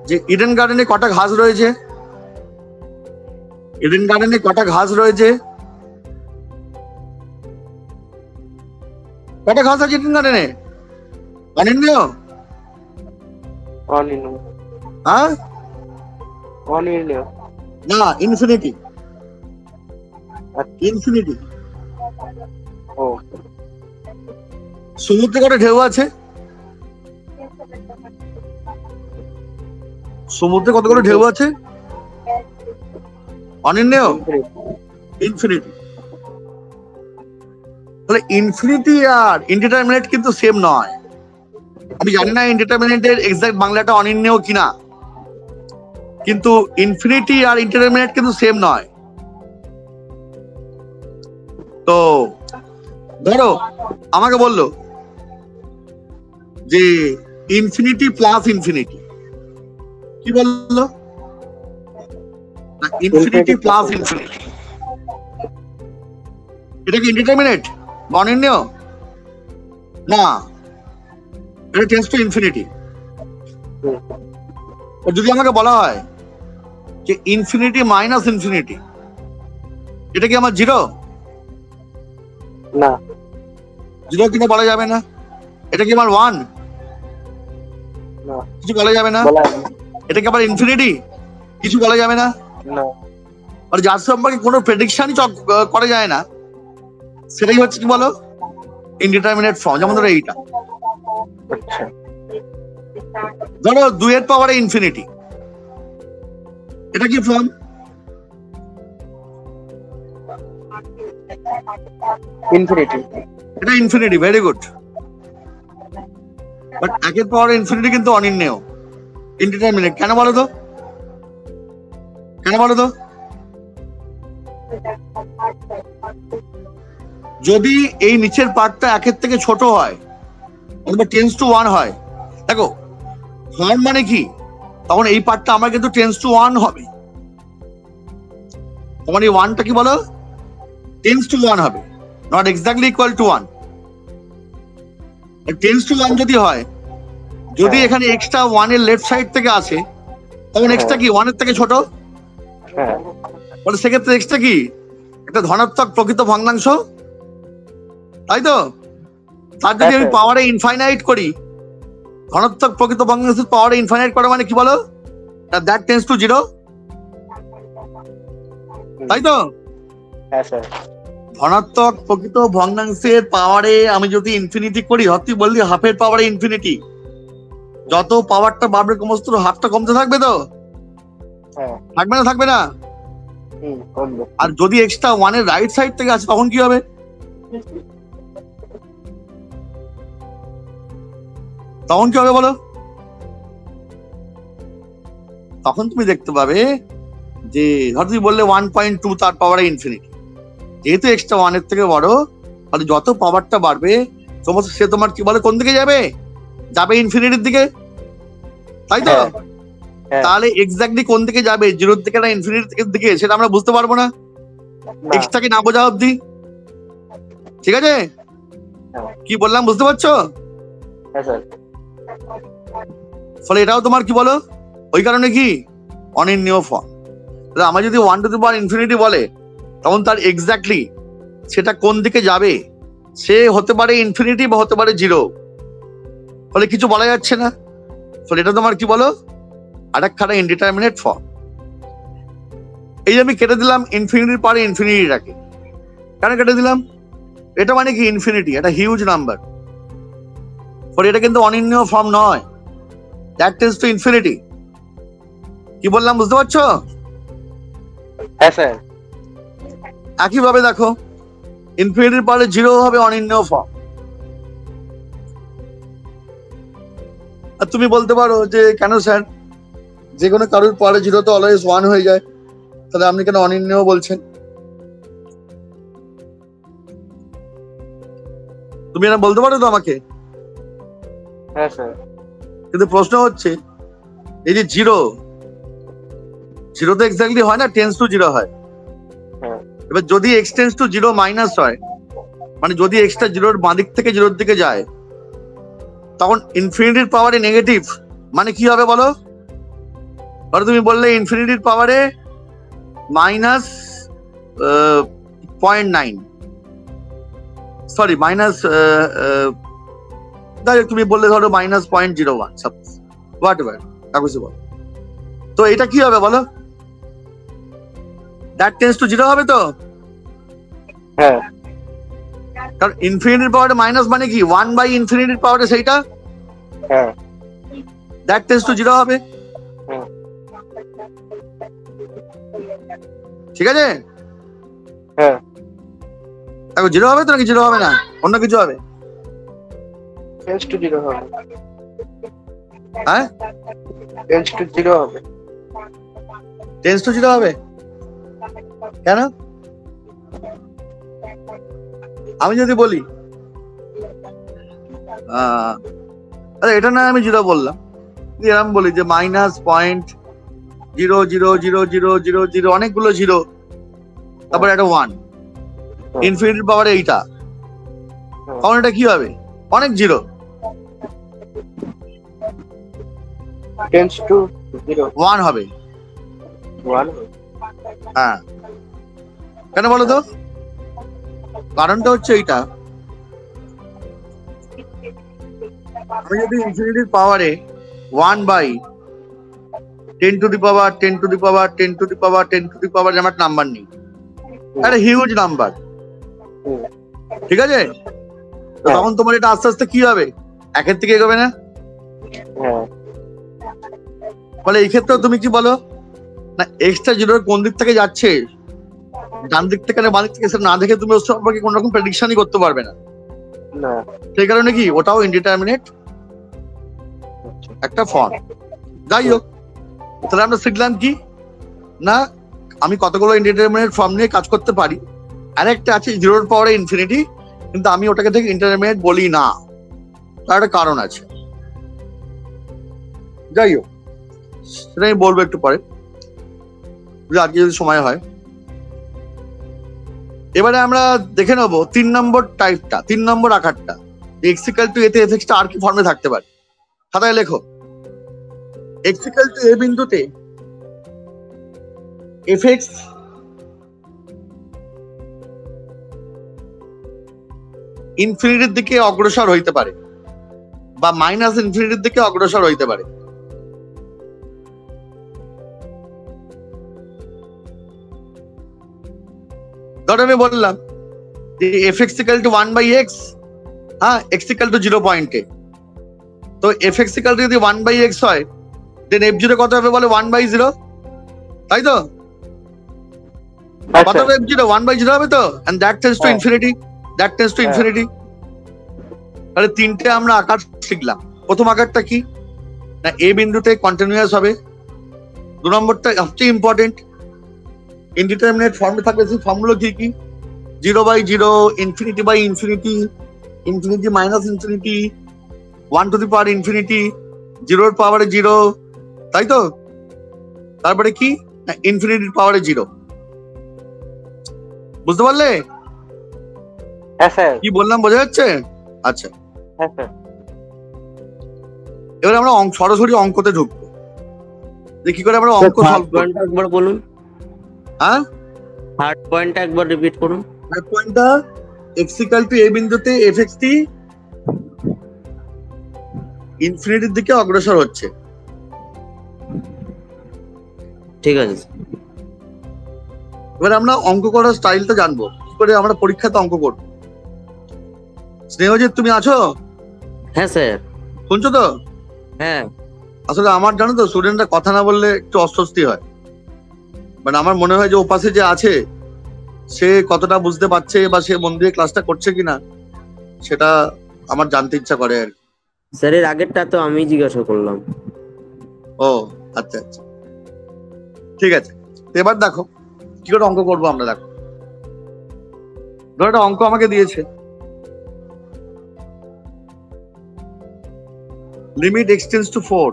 যে ইডেন গার্ডেনে কটা ঘাস রয়েছে, ইডেন গার্ডেনে কটা ঘাস রয়েছে, কটা ঘাস আছে ইডেন গার্ডেনে? অনির্ণীয়?
অনির্ণীয়।
হ্যাঁ,
অনির্ণীয়
না, ইনফিনিটি। ইনফিনিটি।
ও,
সমুদ্রে কটা ঢেউ আছে? সমুদ্রে কতগুলো ঢেউ আছে? অনির্ণীয়? ইনফিনিটি। তাহলে ইনফিনিটি আর ইনডিটারমিনেট কিন্তু সেম নয়। আমি জানি না ইনডিটারমিনেটের এক্সাক্ট বাংলাটা অনির্ণীয় কিনা, কিন্তু ইনফিনিটি আর ইনডিটারমিনেট কিন্তু সেম নয়। তো ধরো আমাকে বললো যে ইনফিনিটি প্লাস ইনফিনিটি, কি বললো? ইনফিনিটি প্লাস ইনফিনিটি, এটা কি ইনডিটারমিনেট বা অনির্ণীয়? না, এটা টেন্ডস টু ইনফিনিটি। যদি আমাকে বলা হয় যে ইনফিনিটি মাইনাস ইনফিনিটি, এটা কি আমার 0?
না,
0 কিনা বলা যাবে না। এটা কি আমার 1?
না,
কিছু বলা যাবে না।
বলা যাবে না।
এটা কি আবার ইনফিনিটি? কিছু বলা যাবে না।
না,
আর যার সম্পর্কে কোনো প্রেডিকশনই করা যায় না, সেটাই হচ্ছে কি বলো, ইনডিটারমিনেট ফর্ম। যেমন ধরো এইটা,
আচ্ছা,
ধরো 2 এর পাওয়ারে ইনফিনিটি, এটা কি ফর্ম?
ইনফিনিটি।
এটা ইনফিনিটি। Very good. বাট 1 এর পাওয়ারে ইনফিনিটি কিন্তু অনির্ণেয়, ইনডিটারমিনেট। কেন বলো তো? কেন বলো তো? যদি এই নিচের পার্টটা 1 এর থেকে ছোট হয় অথবা টেন্স টু 1 হয়, দেখো ফর্ম মানে কি, তখন এই পার্টটা আমার কিন্তু টেন্স টু 1 হবে। তখন এই 1টা কি বলো, টেন্স টু 1 হবে, not exactly equal to 1। Tense to 1 যদি হয়, যদি এখানে এক্সট্রা 1 এর লেফট সাইড থেকে আসে, তখন এক্সট্রা কি 1 এর থেকে ছোট?
হ্যাঁ,
বলে সেক্ষেত্রে এক্সট্রা কি একটা ধনাত্মক প্রকৃত ভগ্নাংশ, তাই তো? তার যদি আমি পাওয়ারে ইনফাইনাইট করি, ধনাত্মক প্রকৃত ভগ্নাংশের পাওয়ারে ইনফাইনাইট করা মানে কি বলো, দ্যাট টেন্ডস টু 0, তাই তো?
হ্যাঁ স্যার।
ধনাত্মক প্রকৃত ভগ্নাংশের পাওয়ারে আমি যদি ইনফিনিটি করি, তুই বললি হাফের পাওয়ারে ইনফিনিটি, যত পাওয়ারটা বাড়বে সমস্ত হাফটা কমতে থাকবে তো?
হ্যাঁ,
থাকবে না? থাকবে না?
কমবে।
আর যদি এক্সট্রা 1 এর রাইট সাইড থেকে আসে, তখন কি হবে? তখন কি হবে বলো? তখন তুমি দেখতে পাবে যে ধর তুমি বললে 1.2 তার পাওয়ারে ইনফিনিটি, যেহেতু এক্সট্রা 1 এর থেকে বড়, তাহলে যত পাওয়ারটা বাড়বে সমস্ত সে তোমার কি বলে কোন দিকে যাবে? যাবে ইনফিনিটির দিকে, তাই তো? তাহলে এক্স্যাক্টলি কোন দিকে যাবে, 0 থেকে না ইনফিনিটির দিকে, সেটা আমরা বুঝতে পারবো না এক্সট্রাকে না বোঝা অব্দি। ঠিক আছে? কি বললাম বুঝতে পারছো? ফলে এটাও তোমার কি বলো, ওই কারণে কি অনির্ণীয় ফর্ম। আমার যদি 1 টু দি পাওয়ার ইনফিনিটি বলে, তখন তার এক্স্যাক্টলি সেটা কোন দিকে যাবে, সে হতে পারে ইনফিনিটি বা হতে পারে 0, ফলে কিছু বলা যাচ্ছে না। ফলে এটা তোমার কি বলো, আরেকখানা ইনডিটারমিনেট ফর্ম। এই আমি কেটে দিলাম ইনফিনিটির পরে ইনফিনিটিটাকে। কেন কেটে দিলাম? এটা মানে কি ইনফিনিটি, এটা হিউজ নাম্বার, ফলে এটা কিন্তু অনির্ণীয় ফর্ম নয়, দ্যাট টেন্ডস টু ইনফিনিটি। কি বললাম বুঝতে পারছো?
হ্যাঁ স্যার।
একইভাবে দেখো, ইনফিনিটির পাওয়ারে 0 হবে অনির্ণেয় ফর্ম। আর তুমি বলতে পারো যে কেন স্যার, যে কোনো কারোর পাওয়ারে 0 তো অলওয়েজ 1 হয়ে যায়, তাহলে আপনি কেন অনির্ণেয় বলছেন? তুমি এটা বলতে পারো তো আমাকে?
হ্যাঁ স্যার।
কিন্তু প্রশ্ন হচ্ছে এই যে 0 তো এক্স্যাক্টলি হয় না, টেন্স টু 0 হয়।
হ্যাঁ।
এবার যদি x টেন্স টু 0 মাইনাস হয়, মানে যদি এক্সটা 0-র বাঁ দিক থেকে 0-র দিকে যায়, তখন ইনফিনিটির পাওয়ারে নেগেটিভ মানে কি হবে বলো? ধরো তুমি বললে ইনফিনিটির পাওয়ারে মাইনাস 0.9, সরি মাইনাস তুমি বললে ধরো মাইনাস 0.01, সাপোজ হোয়াট এভার, কিছু বলো, তো এটা কি হবে বলো? দ্যাট টেন্স টু 0 হবে তো?
হ্যাঁ।
কারণ ইনফিনিটির পাওয়ারে মাইনাস মানে কি 1 বাই ইনফিনিটির পাওয়ারে সেইটা,
হ্যাঁ।
দ্যাট টেন্স টু 0 হবে।
হ্যাঁ।
ঠিক আছে?
হ্যাঁ।
দেখো 0 হবে তো নাকি 0 হবে না, অন্য কিছু হবে?
টেন্স টু 0 হবে।
হ্যাঁ,
টেন্স টু 0 হবে।
টেন্স টু 0 হবে কেন? আমি যদি বলি আরে এটা না আমি 0 বললাম, এরকম বলি যে মাইনাস 0.0000000 অনেকগুলো 0, তারপরে একটা 1, ইনফিনিটির পাওয়ারে এইটা, তখন এটা কি হবে? অনেক 0,
টেন্স টু 0
1 হবে।
1।
হ্যাঁ, কেন বলো তো? কারণটা হচ্ছে এইটা, আমি যদি ইনফিনিটির পাওয়ারে 1 by 10 to the power 10 to the power 10 to the power 10 to the power যেমন একটা নাম্বার নিই, একটা হিউজ নাম্বার, ঠিক আছে? তো তখন তোমার এটা আস্তে আস্তে কি হবে? 1-এর থেকে এগোবে না?
হ্যাঁ।
বলে এই ক্ষেত্রে তুমি কি বলো না, এক্সট্রা 0 কোন দিক থেকে যাচ্ছে, ডান দিক থেকে না বাঁ দিক থেকে, সেটা না দেখে তুমি ওর সম্পর্কে কোনো রকম প্রেডিকশনই করতে পারবে না।
না।
সেই কারণে কি ওটাও ইনডিটারমিনেট একটা ফর্ম। যাই হোক, তাহলে আমরা শিখলাম কি না, আমি কতগুলো ইনডিটারমিনেট ফর্ম নিয়ে কাজ করতে পারি। আরেকটা আছে 0-র পাওয়ারে ইনফিনিটি, কিন্তু আমি ওটাকে থেকে ইন্টারমিডিয়েট বলি না, তার একটা কারণ আছে। যাই হোক, সেটা আমি বলবো একটু পরে, আজকে যদি সময় হয়। এবারে আমরা দেখে নেবো 3 নম্বর টাইপটা, 3 নম্বর আকারটা, এক্স ইকুয়াল টু এতে এফ এক্সটা আর কি ফর্মে থাকতে পারে। খাতায় লেখো, এক্স ইকুয়াল টু এ বিন্দুতে এফ এক্স ইনফিনিটির দিকে অগ্রসর হইতে পারে বা মাইনাস ইনফিনিটির দিকে অগ্রসর হইতে পারে। ধরো আমি বললাম যে f x equal to 1 by x, হ্যাঁ, এক্স ইকুয়াল টু 0 পয়েন্টে, তো এফ এক্স ইকুয়াল টু যদি 1 বাই এক্স হয়, দেন এফ 0 কত হবে বলে? 1 বাই 0, তাই তো? কত হবে এফ 0? 1 বাই 0 হবে তো, and that tends to infinity, that tends to infinity. তাহলে 3টে আমরা আকার শিখলাম। প্রথম আকারটা কি না, এ বিন্দুতে কন্টিনিউয়াস হবে। 2 নম্বরটা সবচেয়ে ইম্পর্টেন্ট, ইনডিটারমিনেট ফর্মে থাকবে। সেই ফর্মগুলো কি কি? 0 by 0, infinity by infinity, infinity minus infinity, 1 to the power infinity, 0-র পাওয়ারে 0, তাই তো? তারপরে কি না, ইনফিনিটির পাওয়ারে 0। বুঝতে পারলে?
হ্যাঁ স্যার।
কি বললাম বোঝা যাচ্ছে? আচ্ছা,
হ্যাঁ স্যার।
এবার আমরা সরাসরি অঙ্কতে ঢুকবো, যে কি করে আমরা অঙ্ক সলভ করব।
একবার বলুন,
হ্যাঁ,
থার্ড পয়েন্টটা একবার রিপিট করুন।
থার্ড পয়েন্টটা এক্স ইকুয়াল টু এ বিন্দুতে এফ এক্স টি ইনফিনিটির দিকে অগ্রসর হচ্ছে।
ঠিক আছে।
এবার আমরা অঙ্ক করার স্টাইলটা জানবো, কি করে আমরা পরীক্ষাতে অঙ্ক করব। স্নেহজিৎ তুমি আছো?
হ্যাঁ স্যার।
শুনছো তো?
হ্যাঁ।
আসলে আমার জানো তো স্টুডেন্টরা কথা না বললে একটু অস্বস্তি হয়, মানে আমার মনে হয় যে ও পাশে যে আছে সে কতটা বুঝতে পারছে বা সে মন দিয়ে ক্লাসটা করছে কিনা সেটা আমার জানতে ইচ্ছা করে আর কি।
স্যার এর আগেরটা তো আমি জিজ্ঞাসা করলাম।
ও আচ্ছা আচ্ছা, ঠিক আছে। তো এবার দেখো কি করে অঙ্ক করবো আমরা। দেখো ধরো একটা অঙ্ক আমাকে দিয়েছে, limit x tends two 4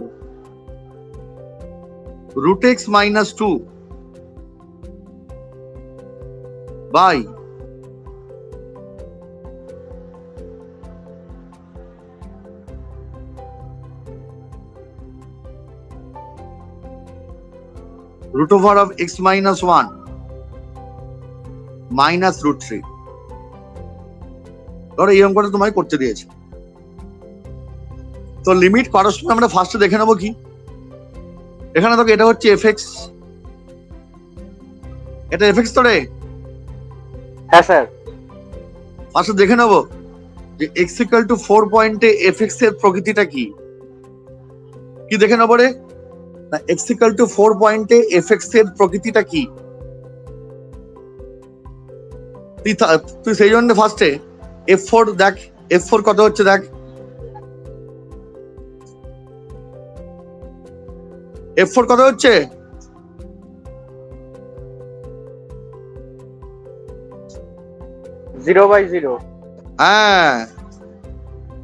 root x minus 2 by root over of x minus 1 minus root 3। ধরো এই অঙ্কটা তোমায় করতে দিয়েছে, তো লিমিট করার সময় আমরা ফার্স্টে দেখে নেবো কি, এখানে দেখো এটা হচ্ছে fx, এটা fx তো রে।
হ্যাঁ স্যার।
ফার্স্টে দেখে নেবো যে x equal to 4 পয়েন্টে fx এর প্রকৃতিটা কি, কি দেখে নেবো রে না, x equal to 4 পয়েন্টে fx এর প্রকৃতিটা কি। তুই সেই জন্য ফার্স্টে f4 দেখ, f4 কত হচ্ছে দেখ, f4 কত হচ্ছে,
জিরো বাই জিরো।
হ্যাঁ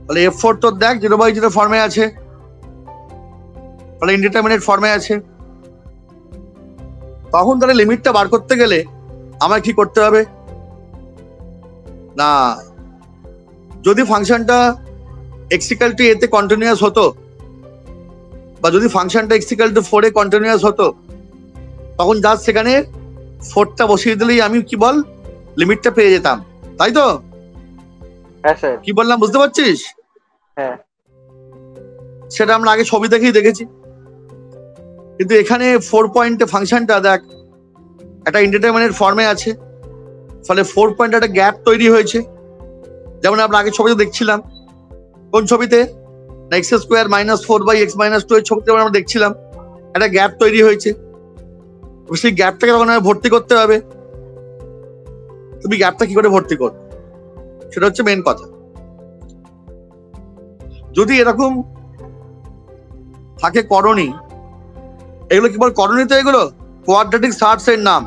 তাহলে f4 তো দেখ 0/0 ফর্মে আছে, তাহলে ইনডিটারমিনেট ফর্মে আছে। তখন তাহলে লিমিটটা বার করতে গেলে আমার কি করতে হবে না, যদি ফাংশনটা x equal to a তে কন্টিনিউয়াস হতো বা যদি ফাংশনটা x equal to 4 A continuous হতো তখন জাস্ট সেখানে 4টা বসিয়ে দিলেই আমি কি বল লিমিটটা পেয়ে যেতাম, তাই তো?
হ্যাঁ স্যার।
কি বললাম বুঝতে পারছিস?
হ্যাঁ।
সেটা আমরা আগে ছবি দেখেই দেখেছি, কিন্তু এখানে 4 পয়েন্টে ফাংশনটা দেখ একটা ইনডিটারমিনেট ফর্মে আছে, ফলে 4 পয়েন্ট একটা গ্যাপ তৈরি হয়েছে, যেমন আমরা আগে ছবিতে দেখছিলাম। কোন ছবিতে না x square minus 4/x minus 2 এর ছবিতে আমরা দেখছিলাম একটা গ্যাপ তৈরি হয়েছে, সেই গ্যাপটাকে তখন ভর্তি করতে হবে। তুমি গ্যাপটা কি করে ভর্তি করো সেটা হচ্ছে মেন কথা। যদি এরকম থাকে করণী, এগুলো কি বল করণী, তো এগুলো কোয়াড্রেটিক সার্চ এর নাম,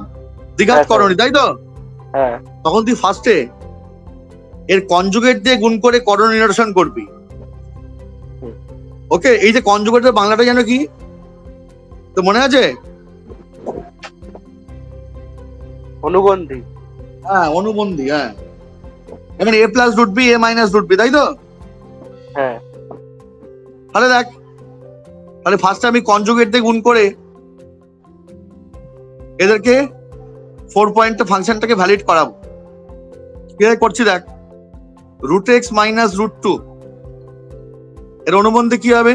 দ্বিঘাত করণী, তাই তো?
হ্যাঁ।
তখন তুই ফার্স্টে এর কনজুগেট দিয়ে গুণ করে করণী নিরসন করবি। ওকে, এই যে কনজুগেটের বাংলাটা জানো কি তো মনে আছে?
অনুবন্ধী।
হ্যাঁ অনুবন্ধী, হ্যাঁ। এখানে a plus root b a minus root b, তাই তো?
হ্যাঁ।
তাহলে দেখ, তাহলে ফার্স্টে আমি কনজুগেট দিয়ে গুণ করে এদেরকে 4 পয়েন্টে ফাংশনটাকে ভ্যালিড করাবো। কিভাবে করছি দেখ, রুট এক্স মাইনাস রুট 2 এর অনুবন্ধী কি হবে,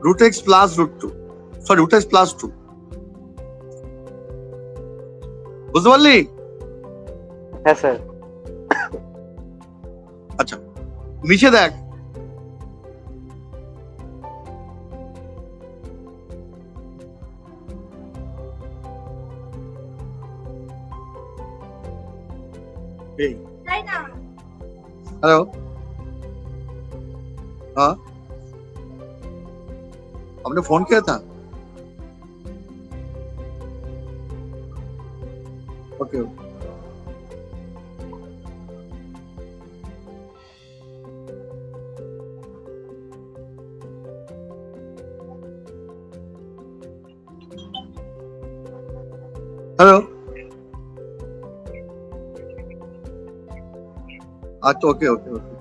root x plus root 2, sorry root x plus 2। বুঝতে পারলি?
হ্যাঁ স্যার।
আচ্ছা নিচে দেখ, हेलो, हाँ आपने फोन किया था? ओके हेलो, अच्छा ओके ओके ओके,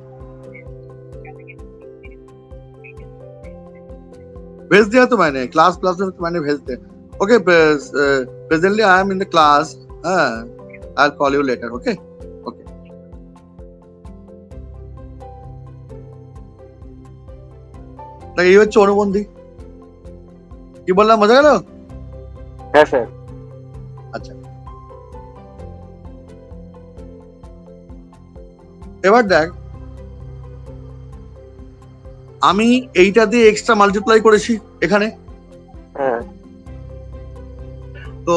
भेज दिया तो मैंने क्लास क्लास में, तो मैंने भेज दिया। Okay presently I am in the class, I will call you later. Okay okay, এই হচ্ছে অনুবন্ধী। কি বললাম বোঝা গেল?
হ্যাঁ স্যার।
আচ্ছা এবার দেখ, আমি এইটা দিয়ে এক্সট্রা মাল্টিপ্লাই করেছি এখানে,
হ্যাঁ
তো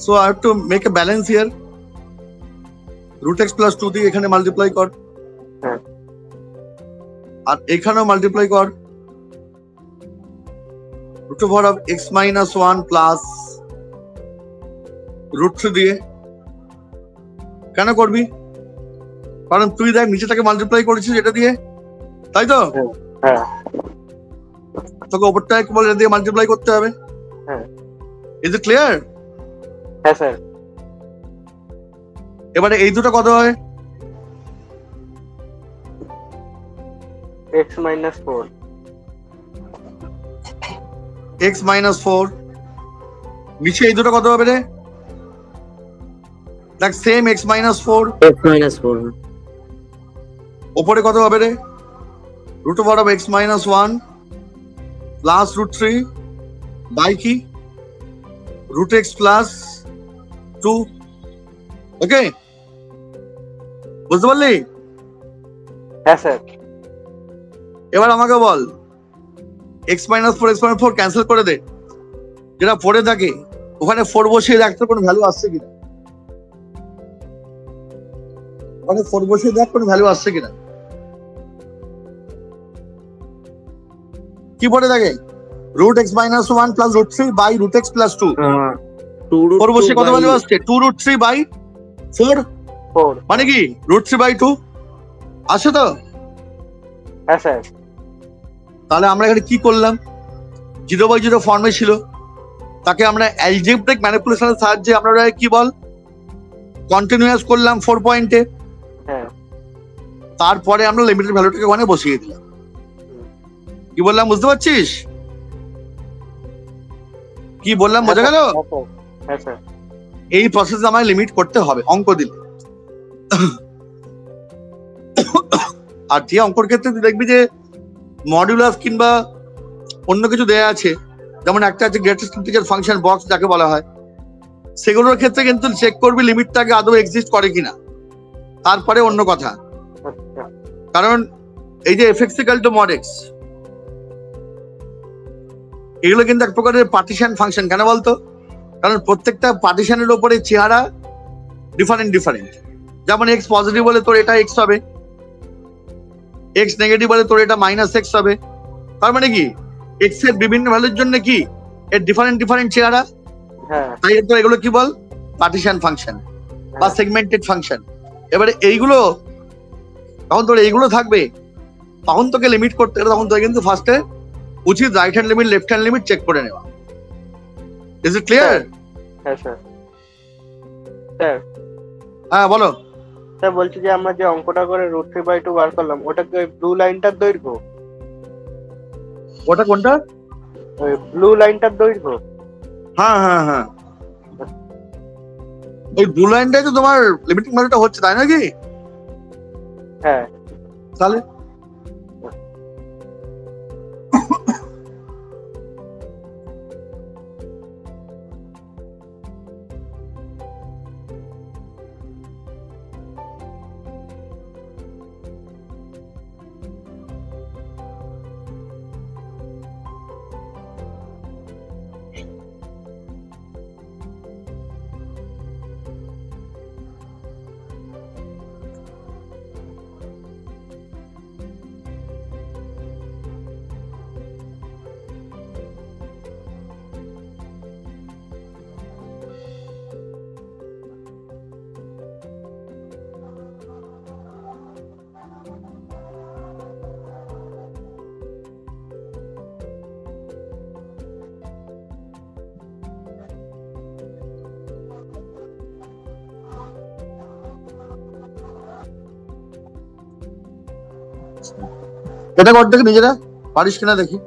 so I have to make a balance here. Root x plus 2 দিয়ে এখানে মাল্টিপ্লাই কর,
হ্যাঁ
আর এখানেও মাল্টিপ্লাই কর root over of x minus 1 plus root 3 দিয়ে। কেন করবি? কারণ তুই দেখ নিচেটাকে মাল্টিপ্লাই করেছিস এটা দিয়ে, তাই তো?
হ্যাঁ
তোকে ওপরটাকে বলে এটা দিয়ে মাল্টিপ্লাই করতে হবে।
হ্যাঁ
ইজ ইট ক্লিয়ার?
হ্যাঁ স্যার।
এবারে এই দুটো কত হয়?
x minus 4
x minus 4, নিচে এই দুটো কত হবে রে? দেখ same x minus 4,
x minus 4
ওপরে কত হবে রে? Root over of x minus 1 plus root 3 by কি রুট x প্লাস 2। ওকে, বুঝতে পারলি?
হ্যাঁ স্যার।
এবার আমাকে বল x minus 4 x minus 4 cancel করে দে, যেটা পড়ে থাকে ওখানে 4 বসিয়ে দেখ তো কোনো ভ্যালু আসছে কিনা, ওখানে 4 বসিয়ে দেখ কোনো ভ্যালু আসছে কিনা। কি পড়ে থাকে? Root x minus 1 plus root 3 by root x plus 2। 4 বসিয়ে কত ভ্যালু আসছে? 2 রুট 3 বাই 4,
4
মানে কি রুট 3 বাই 2 আসে তো?
হ্যাঁ স্যার।
তাহলে আমরা এখানে কি করলাম? 0/0 ফর্মে ছিল, তাকে আমরা অ্যালজেব্রিক ম্যানিপুলেশনের সাহায্যে আমরা কি বল কন্টিনিউয়াস করলাম 4 পয়েন্টে।
হ্যাঁ
তারপরে আমরা লিমিটেড ভ্যালুটাকে ওখানে বসিয়ে দিলাম। কি বললাম বুঝতে পারছিস? কি বললাম বোঝা গেল?
হ্যাঁ স্যার।
এই প্রসেসে আমায় লিমিট করতে হবে অঙ্ক দিলে। আর যে অঙ্কর ক্ষেত্রে তুই দেখবি যে মডুলাস কিংবা অন্য কিছু দেয়া আছে, যেমন একটা আছে গ্রেটেস্ট ইন্টিজার ফাংশন বক্স যাকে বলা হয়, সেগুলোর ক্ষেত্রে কিন্তু চেক করবি লিমিটটাকে আদৌ এক্সিস্ট করে কিনা, তারপরে অন্য কথা।
আচ্ছা
কারণ এই যে f x equal two mod x, এগুলো কিন্তু এক প্রকারের পার্টিশন ফাংশন। কেন বলতো? কারণ প্রত্যেকটা পার্টিশনের উপরে চেহারা ডিফারেন্ট ডিফারেন্ট। যেমন এক্স পজিটিভ বলে তোর এটা এক্স হবে, এক্স নেগেটিভ বলে তোর এটা মাইনাস এক্স হবে। তার মানে কি এক্স এর বিভিন্ন ভ্যালুর জন্য কি এর ডিফারেন্ট ডিফারেন্ট চেহারা,
হ্যাঁ
তাই তো এগুলো কি বল পার্টিশন ফাংশন বা সেগমেন্টেড ফাংশন। এবারে এইগুলো তখন তোর এইগুলো থাকবে, তখন তোকে লিমিট করতে গেলে তখন তোকে কিন্তু ফার্স্টে উচিত right hand limit left hand limit check করে নেওয়া। Is it clear?
হ্যাঁ স্যার। স্যার
হ্যাঁ বলো।
স্যার বলছি যে আমরা যে অঙ্কটা করে রুট 3/2 বার করলাম, ওটা কি ওই ব্লু লাইনটার দৈর্ঘ্য?
ওটা কোনটা?
ওই ব্লু লাইনটার দৈর্ঘ্য?
হ্যাঁ হ্যাঁ হ্যাঁ, ওই ব্লু লাইনটাই তো তোমার লিমিটিং ভ্যালুটা হচ্ছে, তাই নাকি?
হ্যাঁ
তাহলে এটা কর দেখি নিজেরা পারিস কিনা দেখি।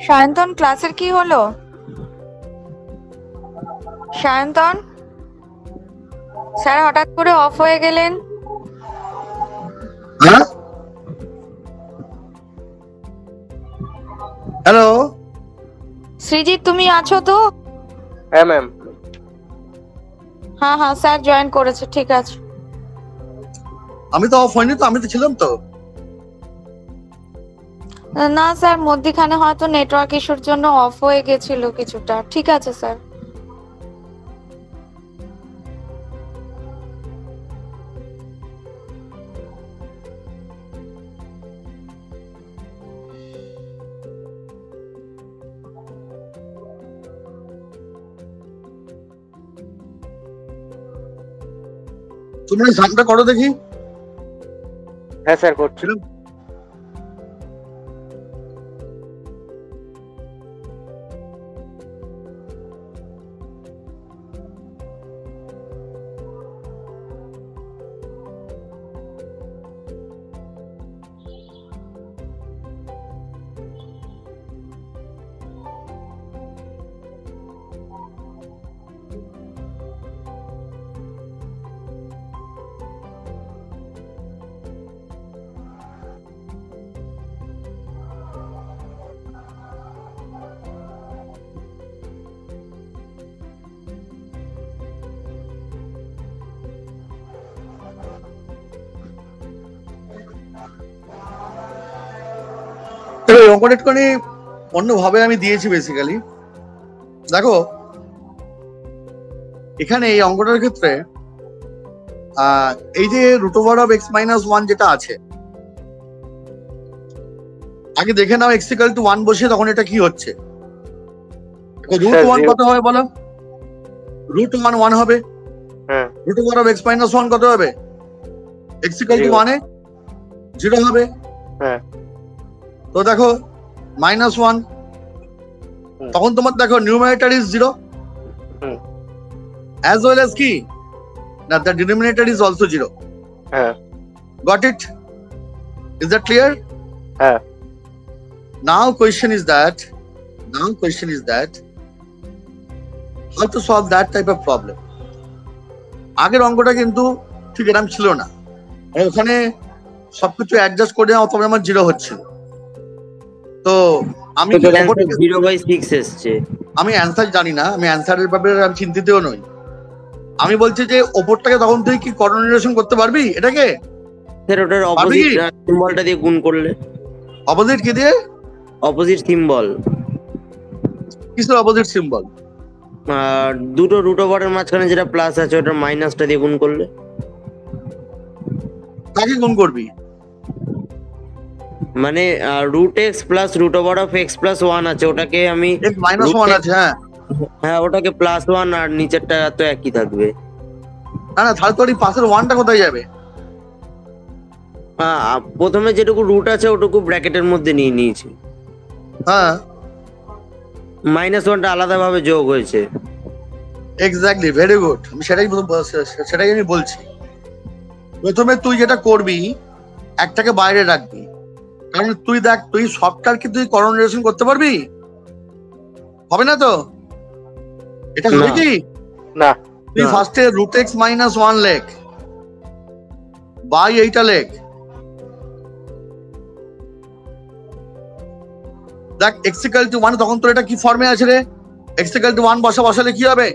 সায়ন্তন ক্লাসের কি হলো? সায়ন্তন স্যার হঠাৎ করে অফ হয়ে গেলেন।
হ্যাঁ, হ্যালো
সৃজিত তুমি আছো তো?
হ্যাঁ ম্যাম।
হ্যাঁ হ্যাঁ স্যার জয়েন করেছে, ঠিক আছে।
আমি তো অফ হয়নি তো, আমি তো ছিলাম তো।
না স্যার, মধ্যখানে হয়তো নেটওয়ার্ক ইস্যুর জন্য অফ হয়ে গেছিল কিছুটা। ঠিক আছে স্যার।
তোমরা এই সামটা করো দেখি।
হ্যাঁ স্যার করছি।
এই অঙ্কটা একটুখানি অন্যভাবে আমি দিয়েছি বেসিক্যালি। দেখো এখানে এই অঙ্কটার ক্ষেত্রে এই যে √(x−1) যেটা আছে, আগে দেখে নাও x=1 বসিয়ে তখন এটা কি হচ্ছে। √1 কত হবে বলো? √1 হবে।
হ্যাঁ।
√(x−1) কত হবে? x=1 এ 0 হবে।
হ্যাঁ।
তো দেখো -1, তখন তোমার দেখো numerator is 0 as well as কি না, the denominator is also 0.
হ্যাঁ।
Got it? Is that clear?
হ্যাঁ।
Now question is that how to solve that type of problem. আগের অঙ্কটা কিন্তু ঠিক এরকম ছিল না, ওখানে সবকিছু অ্যাডজাস্ট করে দেওয়া, তবে আমার 0 হচ্ছিল। তো আমি
তো অ্যানসার 0/6 এসেছে।
আমি অ্যানসার জানি না, আমি অ্যানসারের ব্যাপারে আমি চিন্তিতও নই। আমি বলছি যে ওপরটাকে তখন তুই কি কোঅর্ডিনেশন করতে পারবি এটাকে?
স্যার ওটার অপোজিট সিম্বলটা দিয়ে গুণ করলে।
অপোজিট কি দিয়ে?
Opposite symbol.
কিসের অপোজিট সিম্বল?
দুটো √এর মাঝখানে যেটা প্লাস আছে ওটা মাইনাসটা দিয়ে গুণ করলে।
কাকে গুণ করবি?
মানে √x প্লাস √(x+1) আছে, ওটাকে আমি
x-1 আছে। হ্যাঁ
হ্যাঁ, ওটাকে +1 আর নিচেরটা তো একই থাকবে।
না না, তাহলে তোর এই পাশের 1টা কোথায় যাবে?
প্রথমে যেটুকু রুট আছে ওটুকু ব্র্যাকেটের মধ্যে নিয়ে নিয়েছি।
হ্যাঁ,
-1টা আলাদাভাবে যোগ হয়েছে।
Exactly, very good. আমি সেটাই আমি বলছি। প্রথমে তুই যেটা করবি, একটাকে বাইরে রাখবি, কারণ তুই দেখ তুই সবটার কি তুই কোঅর্ডিনেশন করতে পারবি? হবে না তো, এটা হবে কি
না।
তুই ফার্স্টে √(x−1) লেখ, বাই এইটা লেখ। দেখ x=1, তখন তোর এটা কি ফর্মে আছে রে? x=1 বসালে কি হবে?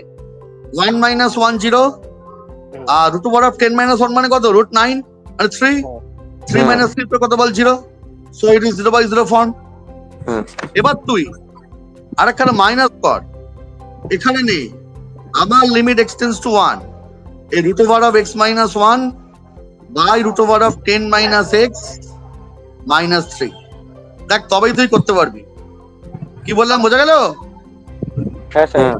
1 - 1 0, আর √10−1 মানে কত? √9 মানে 3 - 3 কত বল? 0। So it is 0/0 form. এবার তুই আরেকখানে মাইনাস কর, এখানে নেই, আবার limit x tends to 1, a root over of x minus 1 by root over of 10 minus x minus 3। দেখ তবেই তুই করতে পারবি। কি বললাম, বোঝা গেল?
হ্যাঁ স্যার।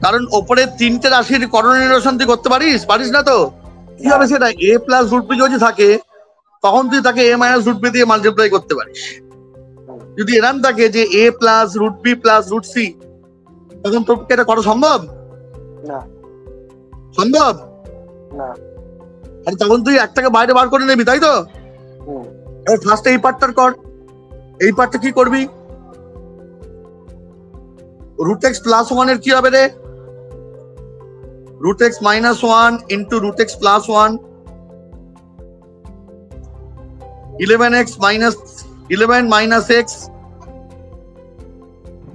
কারণ ওপরে তিনটে রাশির করোনিরেশন তুই করতে পারিস না তো? কি হবে সেটা, a প্লাস রুট বি যদি থাকে তখন তুই তাকে a মাইনাস রুট বি দিয়ে মাল্টিপ্লাই করতে পারিস। যদি এরকম থাকে যে a plus root b plus root c, তখন তোর পক্ষে এটা করা সম্ভব?
না।
সম্ভব
না।
আর তখন তুই একটাকে বাইরে বার করে নিবি, তাই তো? এবার ফার্স্ট এই পার্টটার কর। এই পার্টটা কি করবি? রুট এক্স প্লাস 1 এর কি হবে রে? root x minus 1 into root x plus 1, 11x minus 11 minus x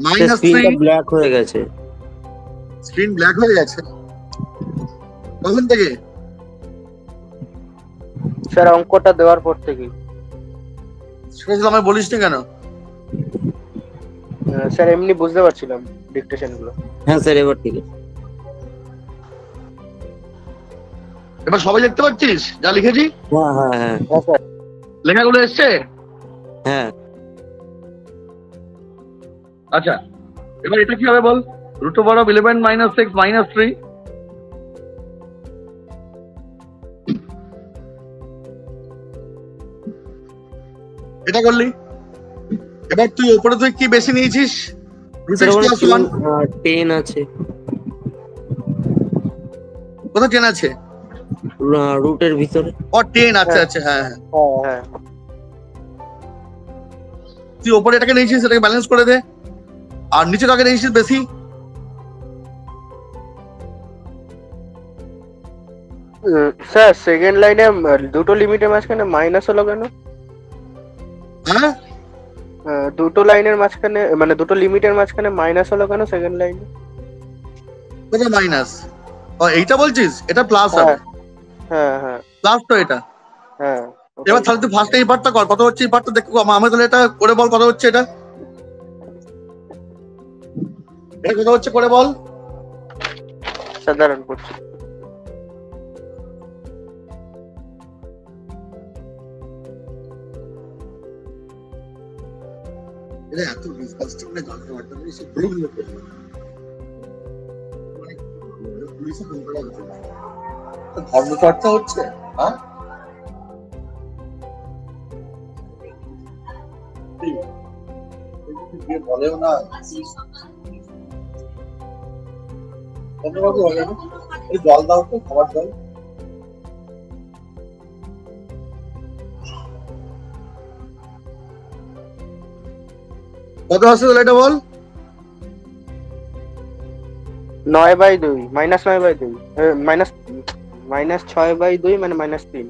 minus 3।
Black হয়ে গেছে,
স্ক্রিন ব্ল্যাক হয়ে গেছে কখন থেকে?
স্যার অঙ্কটা দেওয়ার পর থেকেই।
সেটা আমায় বলিস না কেন?
স্যার এমনি বুঝতে পারছিলাম ডিকটেশন গুলো।
হ্যাঁ স্যার এবার ঠিক আছে।
এবার সবাই দেখতে পাচ্ছিস যা লিখেছি?
হ্যাঁ হ্যাঁ হ্যাঁ
হ্যাঁ স্যার।
লেখাগুলো এসছে?
হ্যাঁ।
আচ্ছা, এবার এটা কি হবে বল? root over of 11 minus x minus 3। এটা করলি। এবার তুই উপরে তুই কি বেশি নিয়েছিস? root x plus 1
10 আছে।
কোথায় 10 আছে?
রুটের ভিতরে।
ও 10, আচ্ছা আচ্ছা, হ্যাঁ হ্যাঁ।
হ্যাঁ।
তুই উপরে এটাকে নিয়েছিস, এটাকে ব্যালেন্স করে দে। আর নিচে টাকে নিয়েছিস বেশি।
স্যার সেকেন্ড লাইনে দুটো লিমিটের মাঝখানে মাইনাস হলো কেন?
হ্যাঁ,
দুটো লাইনের মাঝখানে মানে দুটো লিমিটের মাঝখানে মাইনাস হলো কেন সেকেন্ড লাইনে?
কোথায় মাইনাস? ও এইটা বলছিস? এটা প্লাস হবে।
হ্যাঁ হ্যাঁ
প্লাস তো এটা।
হ্যাঁ।
এবার তাহলে তুই ফার্স্টে এই পার্টটা কর, কত হচ্ছে এই পার্টটা দেখো। আমি তাহলে এটা করে বল, কত হচ্ছে এটা? এটা কত হচ্ছে করে বল।
সাধারণ করছি।
এটা এত ডিসকাস্টিং না জানতে পারতাম না, সে ভুল হলো। পুলিশে ফোন করা হচ্ছে, ধর্মচর্চা হচ্ছে। হ্যাঁ, বলেও না জল দাও তো, খাবার জল। কত আসছে তাহলে এটা বল?
9/2 -9/2 -6/2 মানে -3।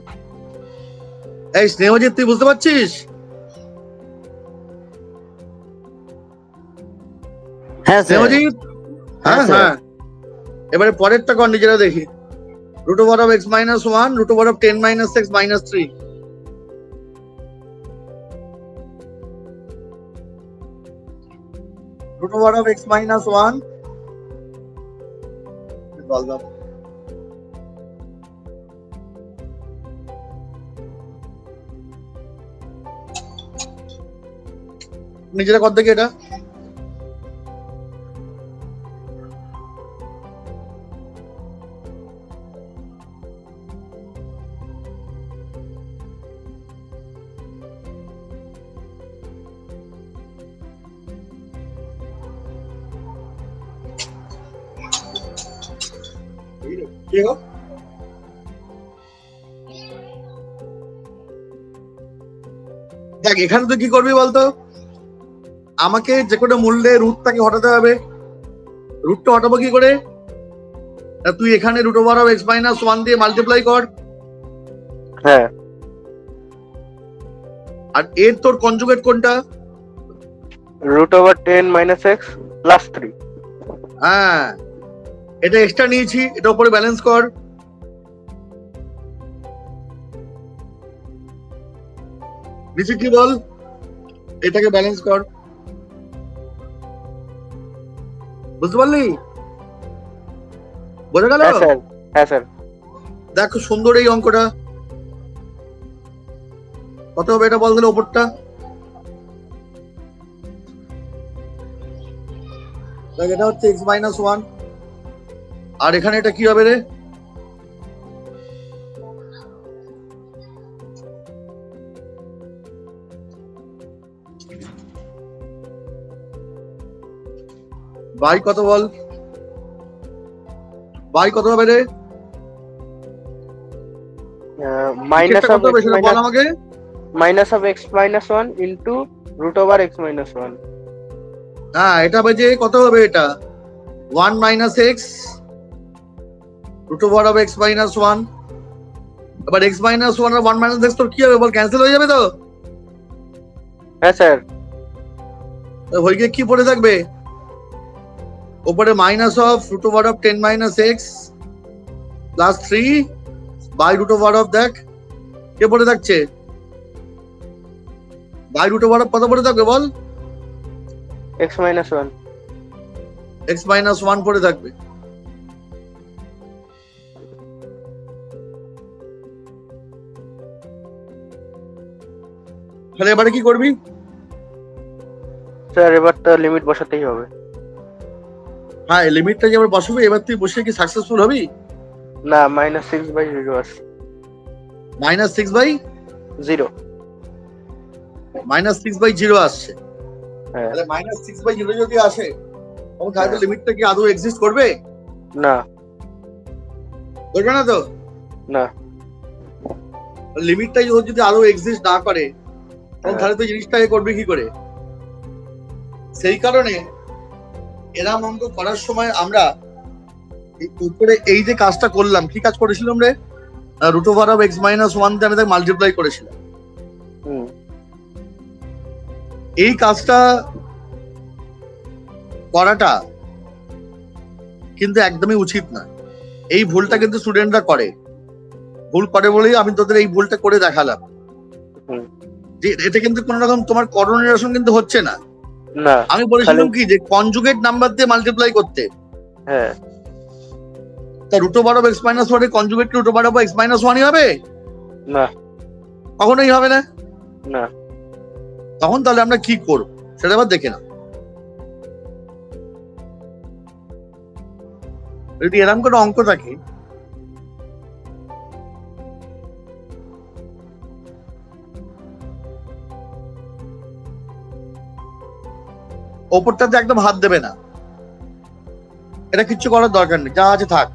এই স্নেহজিৎ, তুই বুঝতে পারছিস?
হ্যাঁ স্যার।
স্নেহজিৎ, হ্যাঁ হ্যাঁ। এবারে পরেরটা কর, নিজেরা দেখি। root over of x minus 1, root over of 10 minus x minus 3। root over of x minus 1 বল দাও। নিজেরা কর দেখি এটা। দেখ এখানে তুই কি করবি বলতো? আমাকে যে কোনো মূল্যে রুটটাকে হটাতে হবে। রুটটা হটাবো কি করে? তুই এখানে root over of x minus 1 দিয়ে মাল্টিপ্লাই কর।
হ্যাঁ।
আর এর তোর কনজুগেট কোনটা?
√10 - x + 3।
হ্যাঁ, এটা এক্সট্রা নিয়েছি, এটা উপরে ব্যালেন্স কর। নিচে কি বল? এটাকে ব্যালেন্স কর। বুঝতে পারলি? বোঝা গেল?
হ্যাঁ স্যার, হ্যাঁ স্যার।
দেখো সুন্দর এই অঙ্কটা, কত হবে এটা বল দিলে ওপরটা? দেখ এটা হচ্ছে x-1, আর এখানে এটা কি হবে রে? y কত বল? y কত হবে রে?
মাইনাস
কত হবে সেটা বল আমাকে।
অফ x minus 1 into root over x minus 1।
হ্যাঁ এটা হবে যে কত হবে এটা? 1 minus x root over of x minus 1। এবার x minus 1 আর 1 minus x তোর কি হবে বল? ক্যান্সেল হয়ে যাবে তো?
হ্যাঁ স্যার।
হয়ে গিয়ে কি পড়ে থাকবে? উপরে minus of root over of 10 minus x plus 3 by root over of দেখ কে পড়ে থাকছে? by root over of কত পড়ে থাকবে বল?
x minus 1।
x minus 1 পড়ে থাকবে। তাহলে এবারে কি করবি?
স্যার এবার তো লিমিট বসাতেই হবে।
হ্যাঁ লিমিটটা যে এবার বসাবি, এবার তুই বসে কি সাকসেসফুল হবি?
না, -6/0 আছে।
-6/0 -6/0 আসছে।
হ্যাঁ।
তাহলে -6/0 যদি আসে তখন তাহলে লিমিটটা কি আদৌ এক্সিস্ট করবে?
না,
করবে না তো?
না।
লিমিটটা যদি আদৌ এক্সিস্ট না করে তখন তাহলে তো জিনিসটা করবে কি করে? সেই কারণে এরম অঙ্ক করার সময় আমরা উপরে এই যে কাজটা করলাম, কি কাজ করেছিলাম রে? Root over of x minus 1 তে আমি তাকে মাল্টিপ্লাই করেছিলাম। এই কাজটা করাটা কিন্তু একদমই উচিত না। এই ভুলটা কিন্তু স্টুডেন্টরা করে, ভুল করে বলেই আমি তোদের এই ভুলটা করে দেখালাম। যে এটা কিন্তু কোন রকম তোমার কোঅর্ডিনেশন কিন্তু হচ্ছে না।
না,
আমি বলেছিলাম কি যে কনজুগেট নাম্বার দিয়ে মাল্টিপ্লাই করতে।
হ্যাঁ।
তা root over of x minus 1 এর কনজুগেট কি root over of x minus 1 ই হবে?
না,
কখনোই হবে না।
না।
তখন তাহলে আমরা কি করব সেটা আবার দেখে নাও। যদি এরকম কোনো অঙ্ক থাকে ওপরটাতে একদম হাত দেবে না, এটা কিচ্ছু করার দরকার নেই, যা আছে থাক।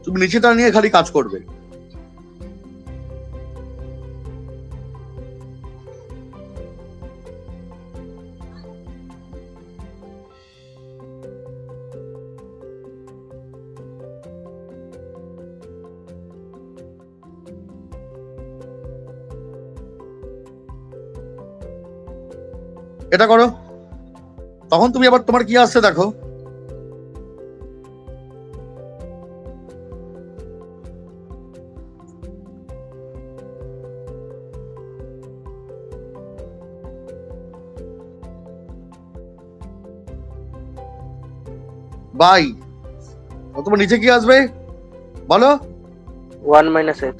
তুমি নিচেটা নিয়ে খালি কাজ করবে। এটা করো, তখন তুমি আবার তোমার কি আসছে দেখো। বাই তোমার নিচে কি আসবে বলো?
1 minus x।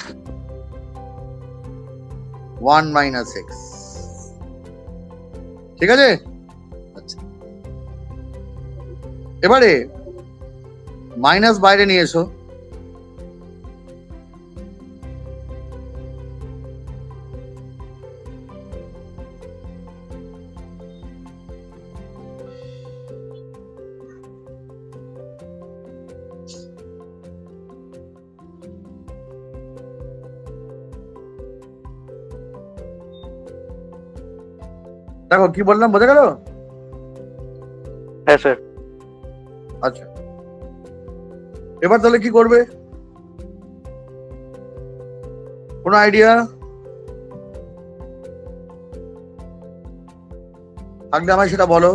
1 minus x, ঠিক আছে। আচ্ছা এবারে মাইনাস বাইরে নিয়ে এসো। দেখো কি বললাম, বোঝা গেল?
হ্যাঁ স্যার।
আচ্ছা এবার তাহলে কি করবে, কোনো আইডিয়া থাকলে আমায় সেটা বলো।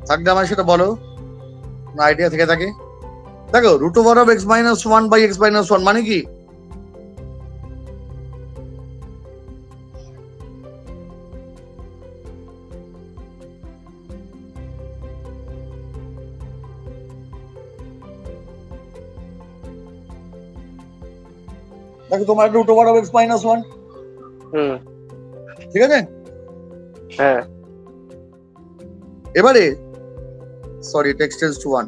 থাকলে আমায় সেটা বলো, কোনো আইডিয়া থেকে থাকে। দেখো root over of x minus 1 by x minus 1 মানে কি? দেখো তোমার একটা root over of x minus 1,
হুম।
ঠিক আছে?
হ্যাঁ
এবারে সরি এটা এক্সটেন্ডস টু 1,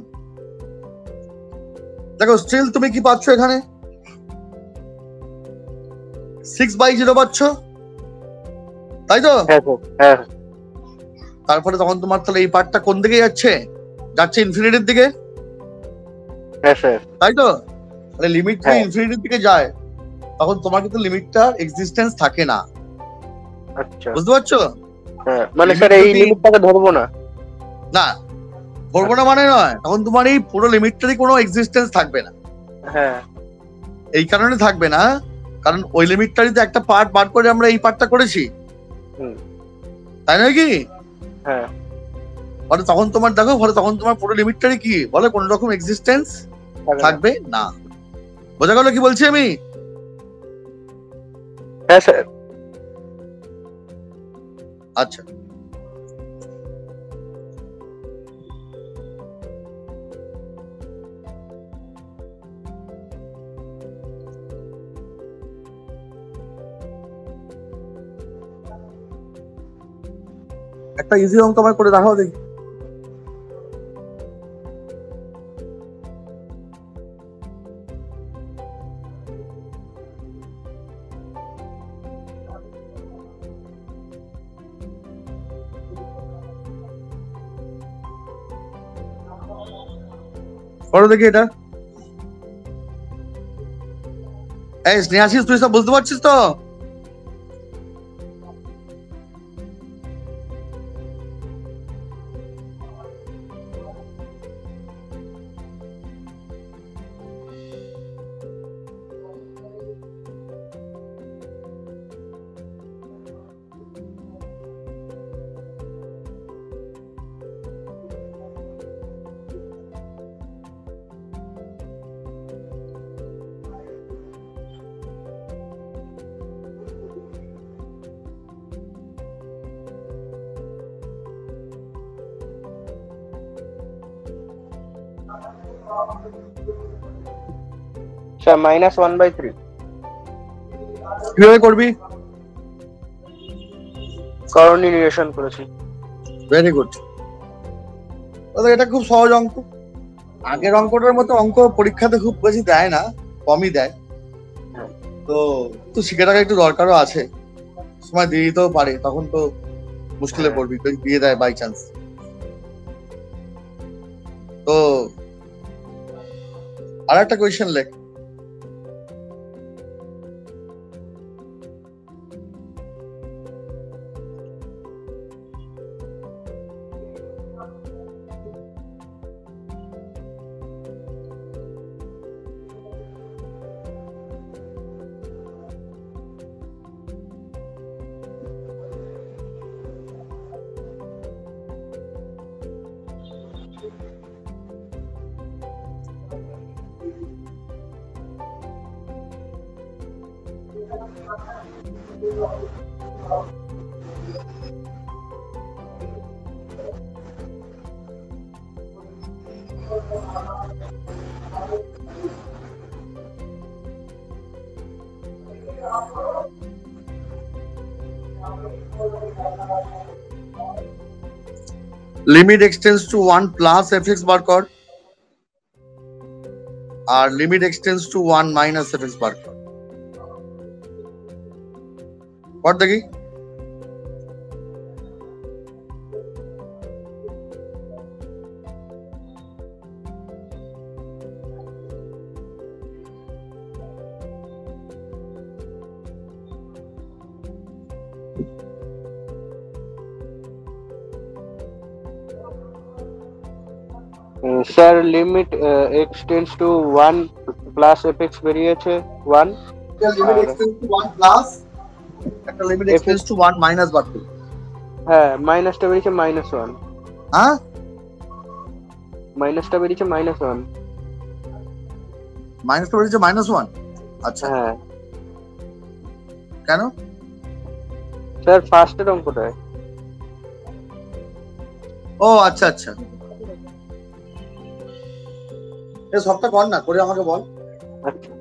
দেখো স্টিল তুমি কি পাচ্ছ এখানে 6/0 পাচ্ছ, তাই তো?
হ্যাঁ স্যার, হ্যাঁ
তারপরে তখন তোমার তাহলে এই পার্টটা কোন দিকে যাচ্ছে? যাচ্ছে ইনফিনিটির দিকে,
হ্যাঁ স্যার।
তাই তো? তাহলে লিমিট যদি
হ্যাঁ।
ইনফিনিটির দিকে যায় তখন তোমার কিন্তু লিমিটটার এক্সিস্টেন্স থাকে না,
আচ্ছা,
বুঝতে পারছো?
হ্যাঁ মানে
Limit
স্যার এই
যদি-
লিমিটটাকে ধরবো না?
না, ধরবো না মানে নয়, তখন তোমার এই পুরো লিমিটটারই কোনো এক্সিস্টেন্স থাকবে না।
হ্যাঁ
এই কারণে থাকবে না কারণ ওই লিমিটটারই তো একটা পার্ট বার করে আমরা এই পার্টটা করেছি,
হুম।
তাই নয় কি?
হ্যাঁ
ফলে তখন তোমার দেখো, ফলে তখন তোমার পুরো লিমিটটারই কি বলে কোন রকম এক্সিস্টেন্স থাকবে না। বোঝা গেল কি বলছি আমি?
হ্যাঁ স্যার।
আচ্ছা, একটা ইজি অঙ্ক আমায় করে দেখাও দেখি। করো দেখি এটা। এই স্নেহাশিস তুই সব বুঝতে পারছিস তো?
স্যার -1/3
কিভাবে করবি?
করণী নিরসন করেছি।
Very good. এটা খুব সহজ অঙ্ক। আগের অঙ্কটার মতো অঙ্ক পরীক্ষাতে খুব বেশি দেয় না, কমই দেয়। তো তো শিখে রাখা একটু দরকারও আছে, সময় দিয়ে দিতেও পারে, তখন তো মুশকিলে পড়বি যদি দিয়ে দেয় বাই চান্স। তো আর একটা কোয়েশ্চেন লেখ। Limit x tends to 1 plus fx বার কর, আর limit x tends to 1 minus fx বার কর। কর দেখি।
Sir limit x tends to 1 plus fx বেরিয়েছে 1।
লিমিট এক্সটেন্স টু 1 প্লাস একটা লিমিট এক্সটেন্স টু 1 মাইনাস বার কর।
হ্যাঁ মাইনাসটা বেরিয়েছে -1।
হ্যাঁ
মাইনাসটা বেরিয়েছে -1।
মাইনাসটা বেরিয়েছে -1। আচ্ছা,
হ্যাঁ
কেন?
স্যার ফার্স্টের অঙ্কটায়।
ও আচ্ছা আচ্ছা, সবটা কর না, করে আমাকে বল।
আচ্ছা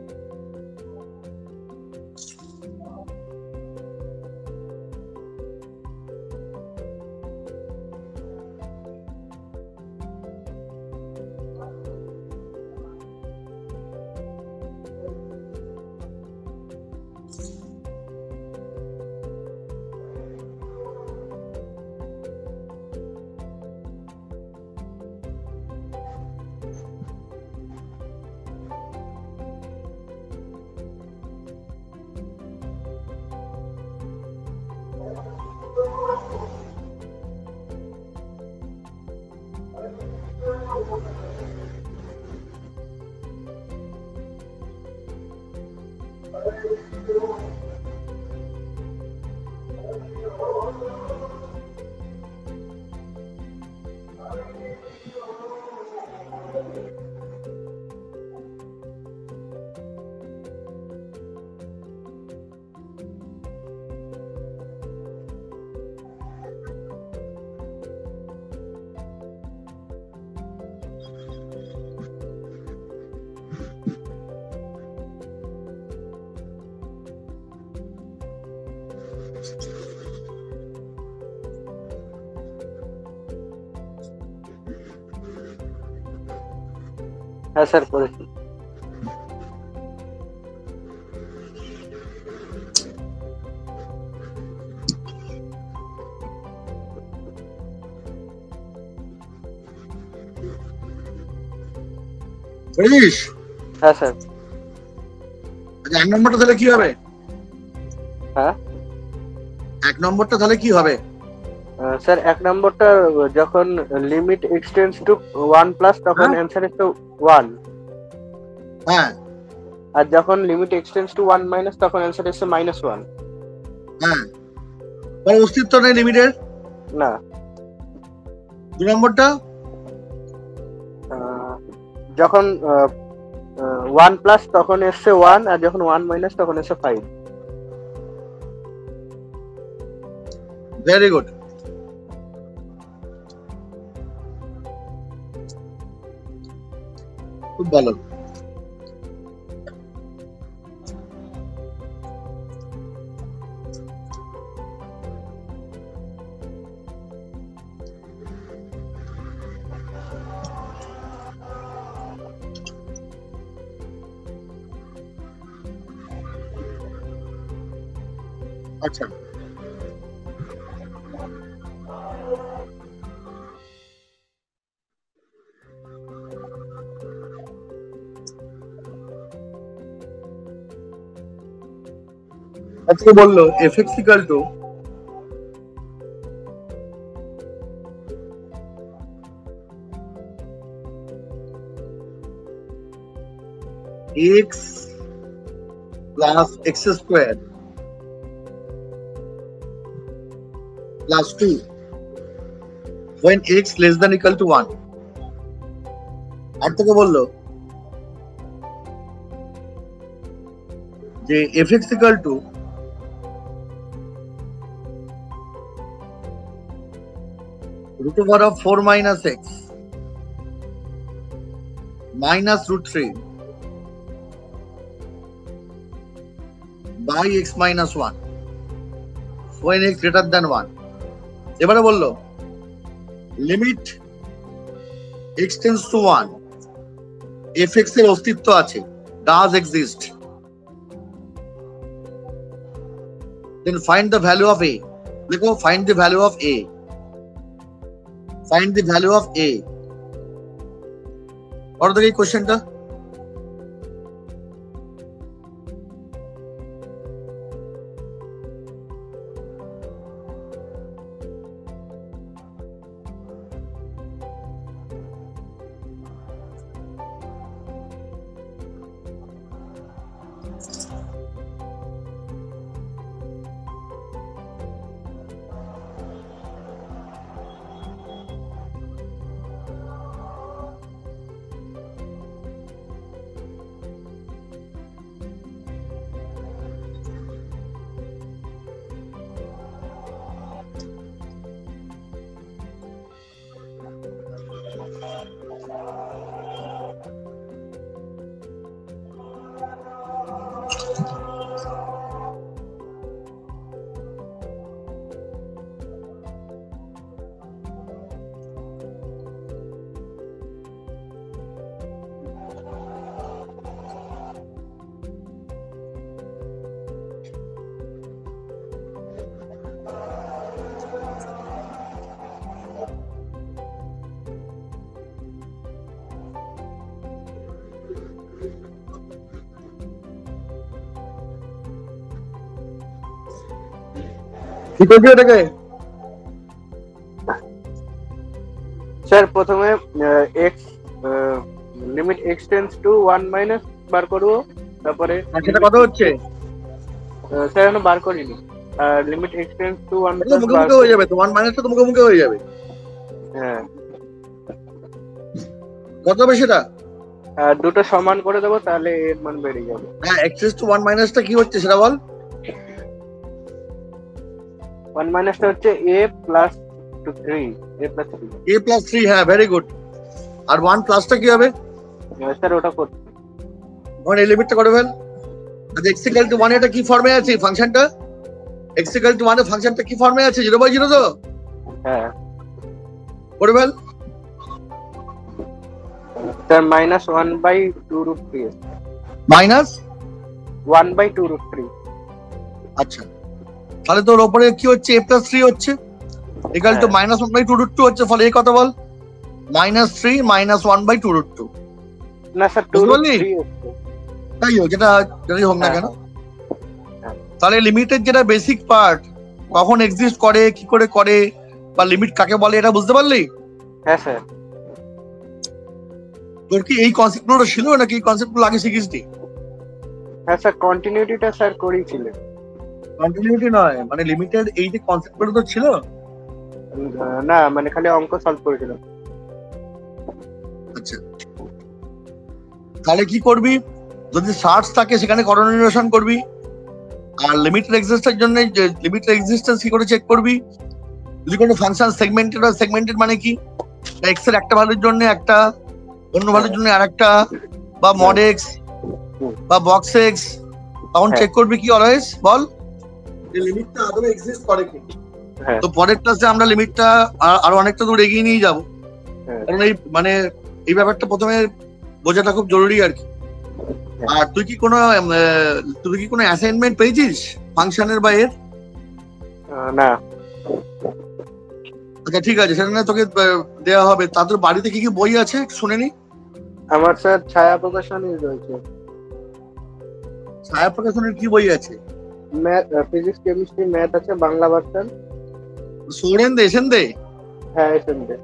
হ্যাঁ স্যার করেছি।
বুঝিস?
হ্যাঁ স্যার।
আচ্ছা, 1 নম্বরটা তাহলে কি হবে?
হ্যাঁ
1 নম্বরটা তাহলে কি হবে?
স্যার 1 নম্বরটা যখন লিমিট এক্সটেন্ডস টু 1 প্লাস তখন
হ্যাঁ।
অ্যান্সার ইজ টু 1,
হ্যাঁ
আর যখন লিমিট এক্সটেন্ডস টু 1 মাইনাস তখন অ্যান্সার ইজ -1।
হ্যাঁ, তার অস্তিত্ব নেই লিমিটের।
না
2 নম্বরটা
যখন 1 প্লাস তখন এসছে 1, আর যখন 1 মাইনাস তখন এসছে 5।
Very good. খুব ভালো। আচ্ছা, আজকে বললো fx equal to x plus x square plus 2 when x less than equal to 1। আর তোকে বললো যে fx equal to root over of 4 minus x minus root 3 by x minus 1 when x greater than 1। এবারে বললো limit x tends to 1 fx এর অস্তিত্ব আছে, does exist, then find the value of a। দেখো find the value of a, find the value of a। और देखिए क्वेश्चनটা কি করবি এটাকে?
স্যার প্রথমে x limit x tends to 1 minus বার করবো, তারপরে
সেটা কত হচ্ছে?
স্যার এখনো বার করিনি। লিমিট এক্স টেন্স টু 1
এটা তো মুখে মুখে হয়ে যাবে তো, 1 মাইনাসটা তো মুখে মুখে হয়ে যাবে।
হ্যাঁ,
কত হবে সেটা?
দুটো সমান করে দেবো, তাহলে এর মান বেড়ে যাবে।
হ্যাঁ, এক্সেস টু 1 মাইনাসটা কি হচ্ছে সেটা বল।
1 মাইনাসটা হচ্ছে a plus 3, a plus 3।
a plus 3, হ্যাঁ ভেরি গুড। আর 1 প্লাসটা কি হবে?
স্যার ওটা করতে
ওখানে এই লিমিটটা করে ফেল। আচ্ছা, x ইকুয়াল টু 1 এটা কি ফর্মে আছে ফাংশনটা? x ইকুয়াল টু 1 এর ফাংশনটা কি ফর্মে আছে? 0/0 তো?
হ্যাঁ
করে ফেল।
Sir -1/2√3,
minus
1/2√3।
আচ্ছা, তাহলে তোর উপরে কি হচ্ছে? a প্লাস 3 হচ্ছে ইকুয়াল টু -1/2√2 হচ্ছে। ফলে এই কত বল? -3 -1/2√2।
না স্যার,
বুঝতে পারলি?
2√3 হচ্ছে।
তাই হোক, যেটা যদি হোক না কেন,
হ্যাঁ।
তাহলে লিমিটের যেটা বেসিক পার্ট কখন এক্সিস্ট করে, কি করে করে, বা লিমিট কাকে বলে, এটা বুঝতে পারলি?
হ্যাঁ স্যার।
তোর কি এই কনসেপ্টগুলো ছিল নাকি এই কনসেপ্টগুলো আগে শিখিসনি?
হ্যাঁ স্যার, কন্টিনিউটিটা স্যার করেছিলেন।
কন্টিনিউটি নয়, মানে লিমিটেড এই যে কনসেপ্টগুলো তো ছিল।
না মানে খালি অঙ্ক সলভ করেছিলাম।
আচ্ছা, তাহলে কি করবি? যদি সার্চ থাকে সেখানে কোঅর্ডিনেশন করবি। আর লিমিটেড এক্সিস্টেন্সের জন্য লিমিটেড এক্সিস্টেন্স কি করে চেক করবি? যদি কোনো ফাংশন সেগমেন্টেড হয়, সেগমেন্টেড মানে কি? এক্স এর একটা ভ্যালুর জন্য একটা, অন্য ভ্যালুর জন্য আরেকটা, বা মড এক্স বা বক্স এক্স, তখন চেক করবি কি অলওয়েজ বল এই লিমিটটা আদৌ এক্সিস্ট করে কি।
হ্যাঁ।
তো পরের ক্লাসে আমরা লিমিটটা আরো অনেকটা দূর এগিয়ে নিয়ে যাবো।
হ্যাঁ।
কারণ এই মানে এই ব্যাপারটা প্রথমে বোঝাটা খুব জরুরি আর কি। আর তুই কি কোনো অ্যাসাইনমেন্ট পেয়েছিস ফাংশনের বা এর?
না।
আচ্ছা ঠিক আছে, সেটা না তোকে দেওয়া হবে। তাদের বাড়িতে কি কি বই আছে শুনে নি।
আমার স্যার ছায়া প্রকাশনী রয়েছে।
ছায়া প্রকাশনের কি বই আছে?
ম্যাথ, ফিজিক্স, কেমিস্ট্রি, ম্যাথ আছে, বাংলা ভার্সন।
সোরেন দে, এসেন দে।
হ্যাঁ এসেন দে।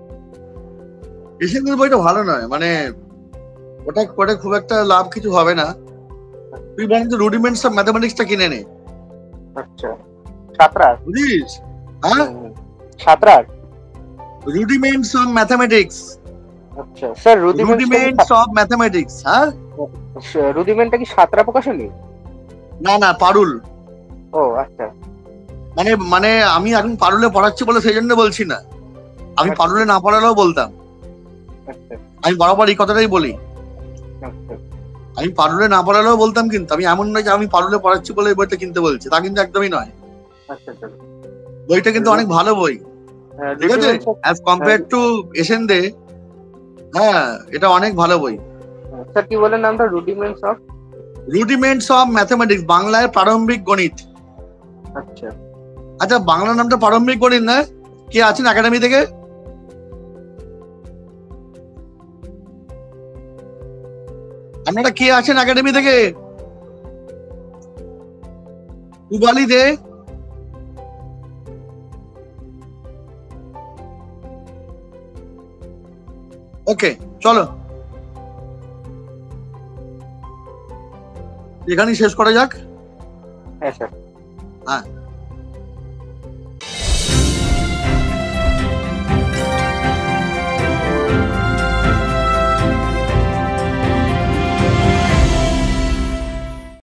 এসেন দে বইটা ভালো নয়, মানে ওটা করে খুব একটা লাভ কিছু হবে না। তুই বরং রুডিমেন্টস অফ ম্যাথমেটিক্সটা কিনে নে।
আচ্ছা, ছাত্রা
বুঝিস? হ্যাঁ,
ছাত্রা
রুডিমেন্টস অফ ম্যাথমেটিক্স।
আচ্ছা স্যার,
রুডিমেন্টস অফ ম্যাথমেটিক্স। হ্যাঁ,
রুডিমেন্টটা কি ছাত্রা প্রকাশনী?
না না, পারুল।
ও আচ্ছা।
মানে মানে আমি এখন পারুলে পড়াচ্ছি বলে সেই জন্য বলছি না, আমি পারুলে না পড়ালেও বলতাম।
আচ্ছা
আমি বরাবর এই কথাটাই বলি,
আচ্ছা।
আমি পারুলে না পড়ালেও বলতাম। কিন্তু আমি এমন নয় যে আমি পারুলে পড়াচ্ছি বলে এই বইটা কিনতে বলছি, তা কিন্তু একদমই নয়।
আচ্ছা আচ্ছা।
বইটা কিন্তু অনেক ভালো বই, ঠিক আছে, অ্যাজ কম্পেয়ার টু এসেন দে। হ্যাঁ, এটা অনেক ভালো বই।
স্যার কি বলেন নামটা?
রুডিমেন্টস অফ ম্যাথমেটিক্স, বাংলায় প্রারম্ভিক গণিত।
আচ্ছা
আচ্ছা, বাংলা নামটা প্রারম্ভিক গণিত না? কে আছেন একাডেমি থেকে? আপনারা কে আছেন একাডেমি থেকে? উবালি দে। ওকে, চলো এখানেই শেষ করা যাক।
হ্যাঁ স্যার।
হ্যাঁ।